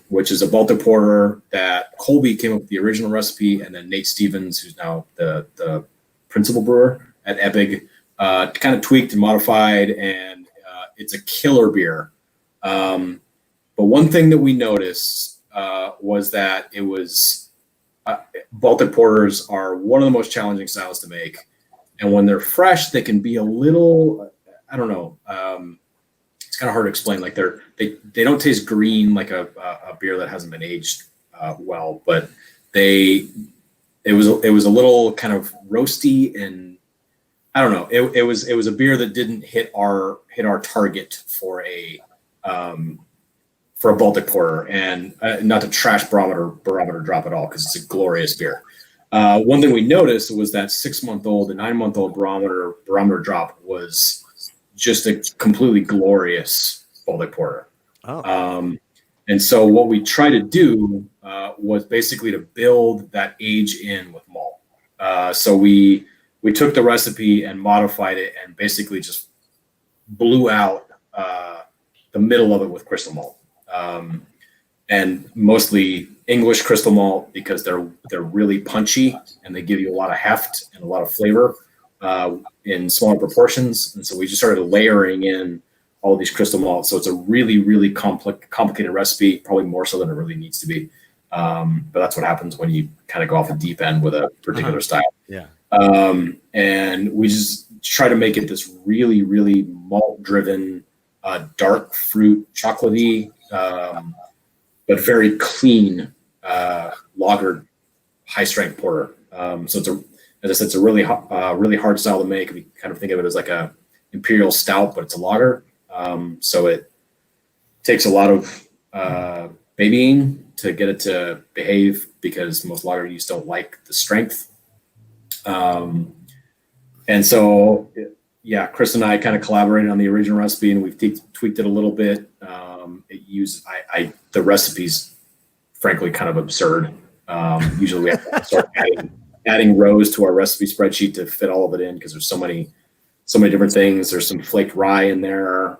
which is a Baltic porter that Colby came up with the original recipe, and then Nate Stevens, who's now the principal brewer at Ebbig, kind of tweaked and modified, and it's a killer beer. But one thing that we noticed was that it was Baltic porters are one of the most challenging styles to make, and when they're fresh, they can be a little, I don't know, it's kind of hard to explain. Like they don't taste green like a beer that hasn't been aged well, but it was a little kind of roasty, and I don't know. It was a beer that didn't hit our target for a Baltic porter, and not to trash Barometer Drop at all, because it's a glorious beer. One thing we noticed was that 6-month-old and 9-month-old Barometer Drop was just a completely glorious Baltic porter. And so what we tried to do was basically to build that age in with malt. So we took the recipe and modified it and basically just blew out the middle of it with crystal malt, and mostly English crystal malt, because they're really punchy and they give you a lot of heft and a lot of flavor in smaller proportions. And so we just started layering in all these crystal malts. So it's a really, really complicated recipe, probably more so than it really needs to be. But that's what happens when you kind of go off the deep end with a particular style. Yeah. And we just try to make it this really, really malt-driven, dark fruit, chocolatey, but very clean, lagered, high-strength porter. So it's as I said, it's a really hard style to make. We kind of think of it as like a imperial stout, but it's a lager. So it takes a lot of babying to get it to behave, because most lager yeasts don't like the strength. And so, yeah, Chris and I kind of collaborated on the original recipe, and we've tweaked it a little bit. The recipe's frankly kind of absurd. Usually we have to start adding rows to our recipe spreadsheet to fit all of it in, because there's so many different things. There's some flaked rye in there.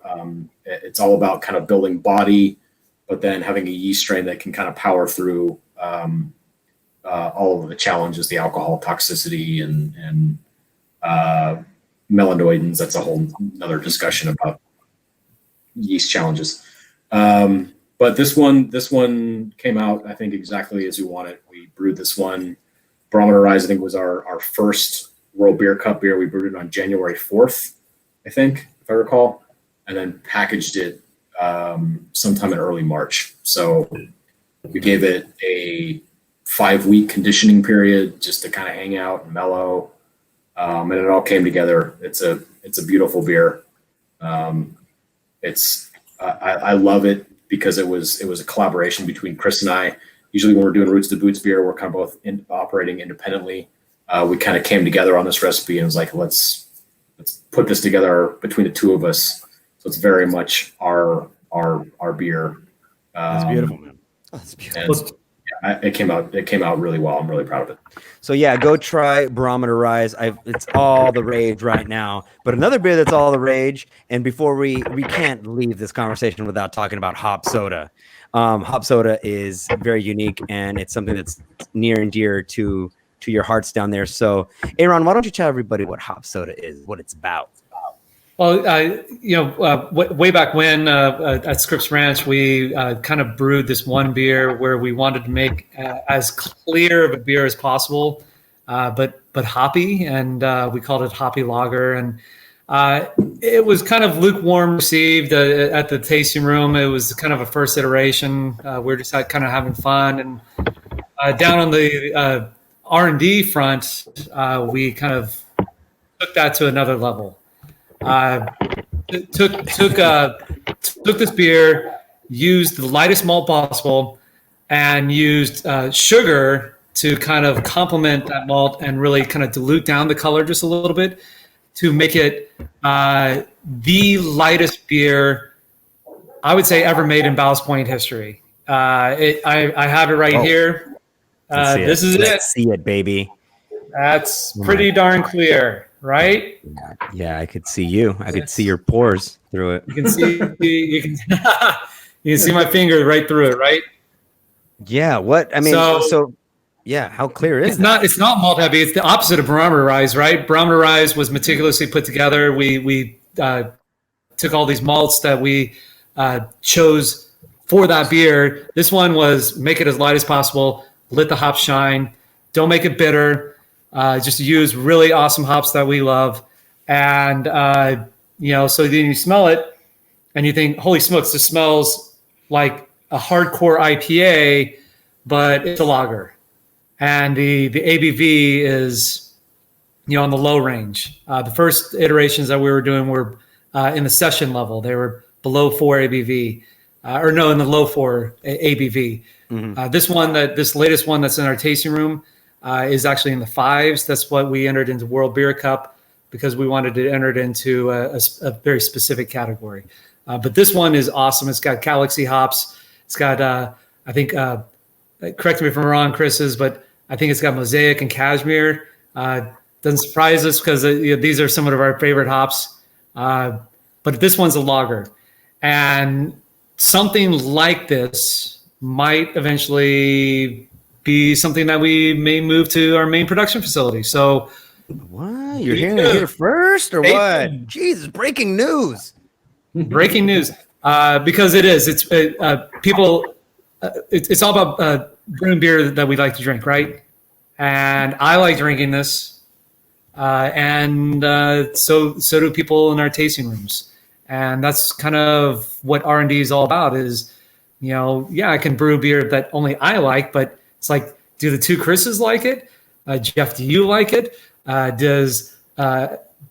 It's all about kind of building body, but then having a yeast strain that can kind of power through all of the challenges, the alcohol toxicity and melanoidins. That's a whole another discussion about yeast challenges. But this one came out, I think, exactly as we wanted. We brewed this one. Barometer Rise, I think, was our first World Beer Cup beer. We brewed it on January 4th, I think, if I recall, and then packaged it sometime in early March. So we gave it a 5-week conditioning period just to kind of hang out and mellow. And it all came together. It's a beautiful beer. I love it because it was a collaboration between Chris and I. Usually when we're doing Roots to Boots beer, we're kind of both operating independently. We kind of came together on this recipe and was like, let's put this together between the two of us. So it's very much our beer. That's beautiful, man. Oh, that's beautiful. It came out really well. I'm really proud of it. So yeah, go try Barometer Rise. It's all the rage right now. But another beer that's all the rage, and before we can't leave this conversation without talking about hop soda. Hop soda is very unique, and it's something that's near and dear to your hearts down there. So, Aaron, why don't you tell everybody what hop soda is, what it's about? Well, way back when at Scripps Ranch, we kind of brewed this one beer where we wanted to make as clear of a beer as possible, but hoppy, and we called it Hoppy Lager. And it was kind of lukewarm received at the tasting room. It was kind of a first iteration. We're just kind of having fun. And down on the R&D front, we kind of took that to another level. Took this beer, used the lightest malt possible, and used sugar to kind of complement that malt and really kind of dilute down the color just a little bit to make it the lightest beer I would say ever made in Ballast Point history. I have it right here. This is it. Let's see it, baby. That's pretty darn clear. Right? Yeah, I could see you. I could see your pores through it. You can see you can see my finger right through it, right? Yeah. What? I mean, so yeah. How clear is it? It's not malt heavy. It's the opposite of Barometer Rise, right? Barometer Rise was meticulously put together. We took all these malts that we chose for that beer. This one was make it as light as possible, let the hops shine, don't make it bitter. Just use really awesome hops that we love. And, so then you smell it and you think, holy smokes, this smells like a hardcore IPA, but it's a lager. And the ABV is, on the low range. The first iterations that we were doing were in the session level. They were below 4 ABV, in the low 4 ABV. Mm-hmm. This latest one that's in our tasting room, is actually in the 5s. That's what we entered into World Beer Cup because we wanted to enter it into a very specific category. But this one is awesome. It's got Galaxy hops. It's got, I think, correct me if I'm wrong, Chris, but I think it's got Mosaic and Cashmere. Doesn't surprise us because these are some of our favorite hops. But this one's a lager. And something like this might eventually be something that we may move to our main production facility. So, what? You're hearing it here first, or what? Jesus, breaking news! Breaking news, because it is. It's people. It's all about brewing beer that we like to drink, right? And I like drinking this, and so do people in our tasting rooms, and that's kind of what R&D is all about. Is I can brew beer that only I like, but it's like, do the two Chris's like it? Jeff, do you like it? Does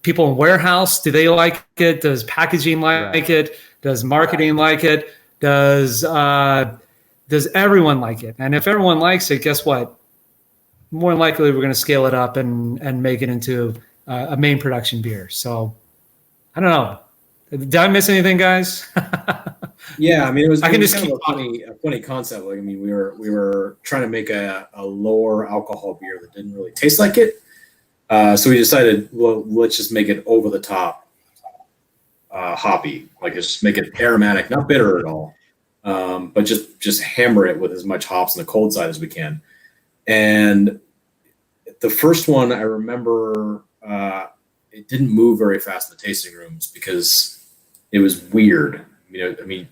people in warehouse, do they like it? Does packaging like it? Does marketing like it? Does everyone like it? And if everyone likes it, guess what? More than likely, we're going to scale it up and make it into a main production beer. So I don't know. Did I miss anything, guys? Yeah, I mean, it was kind of a funny concept. Like, I mean, we were trying to make a lower alcohol beer that didn't really taste like it. So we decided, well, let's just make it over the top hoppy, like just make it aromatic, not bitter at all, but just hammer it with as much hops on the cold side as we can. And the first one, I remember, it didn't move very fast in the tasting rooms because it was weird. I mean,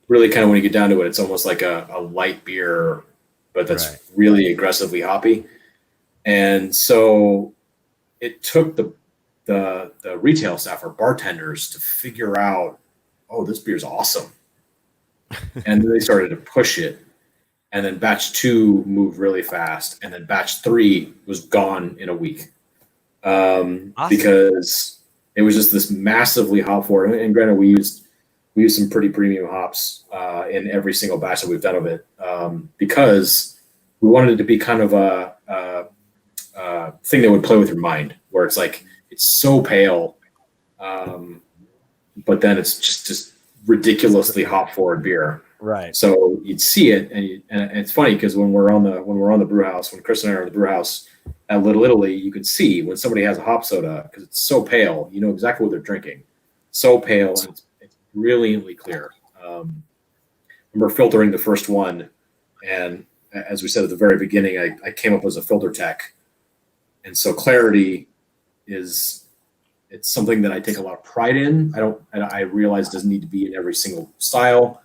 really kind of when you get down to it, it's almost like a light beer, but that's really aggressively hoppy. And so it took the retail staff or bartenders to figure out, oh, this beer's awesome. And then they started to push it. And then batch 2 moved really fast. And then batch 3 was gone in a week. Awesome. Because it was just this massively hop forward. And granted, we used some pretty premium hops in every single batch that we've done of it, because we wanted it to be kind of a thing that would play with your mind, where it's like, it's so pale, but then it's just ridiculously hop forward beer. Right. So you'd see it, and it's funny because when we're on the brew house, when Chris and I are in the brew house at Little Italy, you can see when somebody has a hop soda, because it's so pale, you know exactly what they're drinking. So pale, and it's brilliantly clear. Remember filtering the first one, and as we said at the very beginning, I came up as a filter tech, and so clarity it's something that I take a lot of pride in. I realize it doesn't need to be in every single style,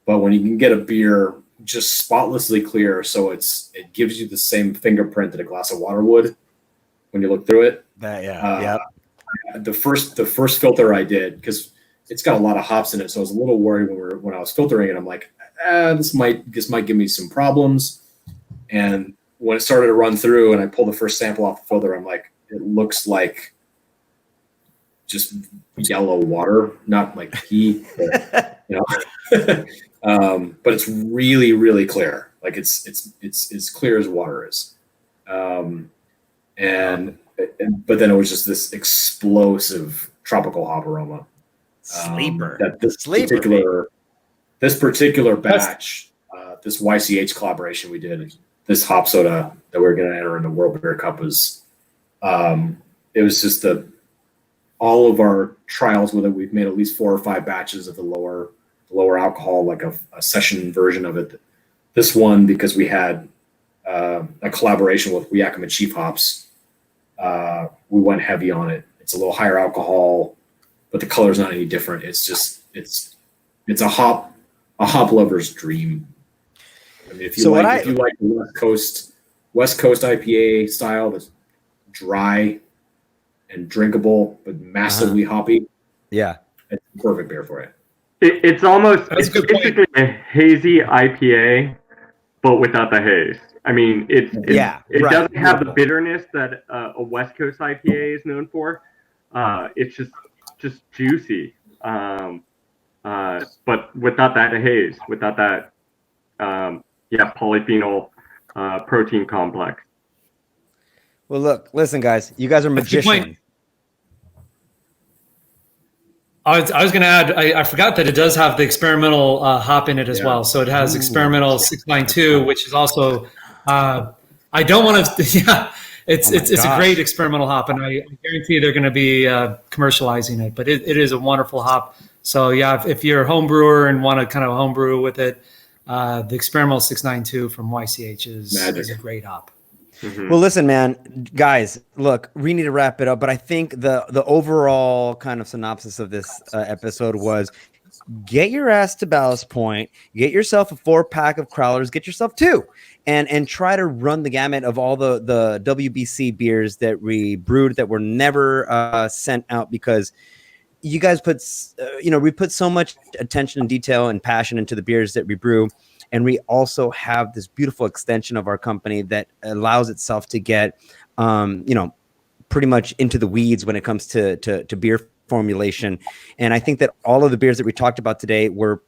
but when you can get a beer just spotlessly clear, so it gives you the same fingerprint that a glass of water would when you look through it. The first filter I did, because it's got a lot of hops in it, so I was a little worried when I was filtering it. I'm like, this might give me some problems. And when it started to run through, and I pulled the first sample off the filter, I'm like, it looks like just yellow water, not like pee, but, but it's really, really clear. Like it's as clear as water is. But then it was just this explosive tropical hop aroma. Sleeper. This particular batch, this YCH collaboration we did, this hop soda that we were going to enter in the World Beer Cup was, it was just all of our trials with it. We've made at least 4 or 5 batches of the lower alcohol, like a session version of it. This one, because we had a collaboration with Yakima Chief Hops, we went heavy on it. It's a little higher alcohol, but the color's not any different. It's just it's a hop lover's dream. I mean, if you like the West Coast IPA style that's dry and drinkable but massively hoppy, it's a perfect beer for you. It's basically a hazy IPA, but without the haze. I mean, it doesn't have the bitterness that a West Coast IPA is known for. It's just juicy, but without that haze, without that polyphenol protein complex. Well, listen, guys, you guys are magicians. I was going to add, I forgot that it does have the experimental hop in it as well. So it has experimental 692, which is also, I don't want to, it's a great experimental hop, and I guarantee they're going to be commercializing it, but it is a wonderful hop. So if you're a home brewer and want to kind of homebrew with it, the experimental 692 from YCH is a great hop. Mm-hmm. Well, listen, man, guys, look, we need to wrap it up, but I think the overall kind of synopsis of this episode was get your ass to Ballast Point, get yourself a 4-pack of Crowlers, get yourself 2, and try to run the gamut of all the WBC beers that we brewed that were never sent out, because you guys we put so much attention and detail and passion into the beers that we brew. And we also have this beautiful extension of our company that allows itself to get, pretty much into the weeds when it comes to beer formulation. And I think that all of the beers that we talked about today were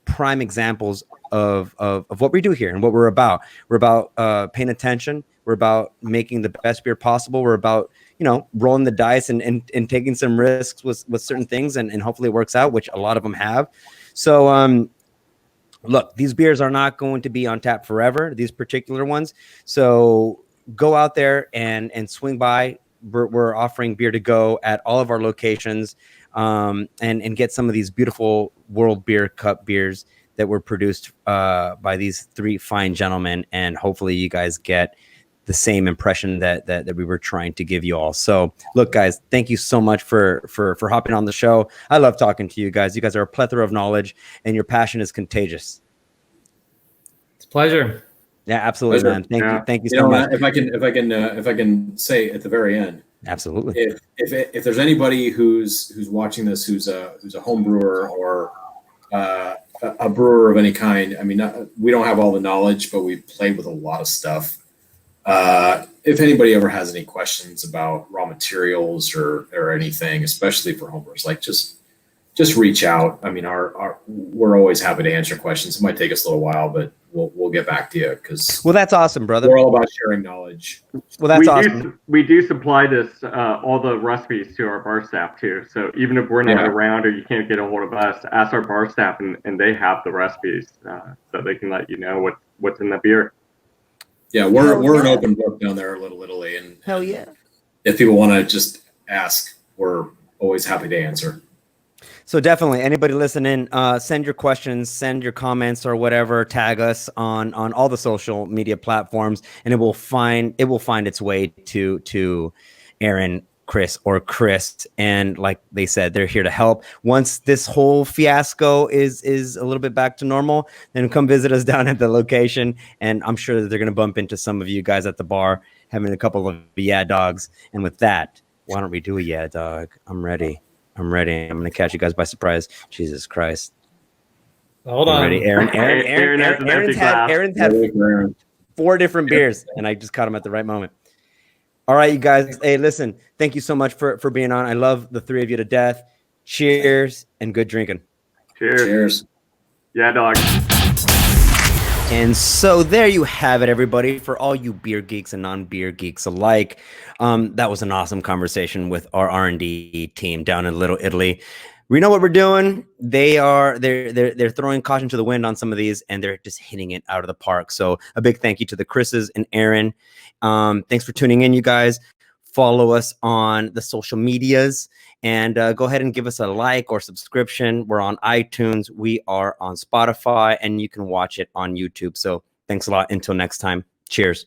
prime examples of what we do here and what we're about. We're about paying attention. We're about making the best beer possible. We're about, rolling the dice and taking some risks with certain things, and hopefully it works out, which a lot of them have. So, look, these beers are not going to be on tap forever, these particular ones. So go out there and swing by. We're offering beer to go at all of our locations, and get some of these beautiful World Beer Cup beers that were produced by these three fine gentlemen. And hopefully you guys get the same impression that we were trying to give you all. So look, guys, thank you so much for hopping on the show. I love talking to you guys. You guys are a plethora of knowledge, and your passion is contagious. It's a pleasure. Yeah, absolutely, man. Thank you so much. If I can say at the very end, absolutely. If there's anybody who's watching this, who's a home brewer or a brewer of any kind, I mean, we don't have all the knowledge, but we played with a lot of stuff. If anybody ever has any questions about raw materials or anything, especially for homebrewers, like just reach out. I mean, we're always happy to answer questions. It might take us a little while, but we'll get back to you, because that's awesome, brother. We're all about sharing knowledge. Well, that's awesome. We do supply this all the recipes to our bar staff too. So even if we're not around or you can't get a hold of us, ask our bar staff, and they have the recipes, so they can let you know what's in the beer. Yeah, we're an open book down there in Little Italy, and hell yeah. If people want to just ask, we're always happy to answer. So definitely, anybody listening, send your questions, send your comments or whatever, tag us on all the social media platforms, and it will find its way to Aaron, Chris, or Chris. And like they said, they're here to help. Once this whole fiasco is a little bit back to normal, then come visit us down at the location. And I'm sure that they're going to bump into some of you guys at the bar having a couple of yeah dogs. And with that, why don't we do a yeah dog? I'm ready. I'm going to catch you guys by surprise. Jesus Christ. Hold on. Ready? Aaron's had 4 different beers, and I just caught him at the right moment. All right, you guys. Hey, listen, thank you so much for being on. I love the 3 of you to death. Cheers and good drinking. Cheers. Yeah, dog. And so there you have it, everybody. For all you beer geeks and non-beer geeks alike, that was an awesome conversation with our R&D team down in Little Italy. We know what we're doing. They're throwing caution to the wind on some of these, and they're just hitting it out of the park. So a big thank you to the Chris's and Aaron. Thanks for tuning in, you guys. Follow us on the social medias, and go ahead and give us a like or subscription. We're on iTunes. We are on Spotify, and you can watch it on YouTube. So thanks a lot. Until next time. Cheers.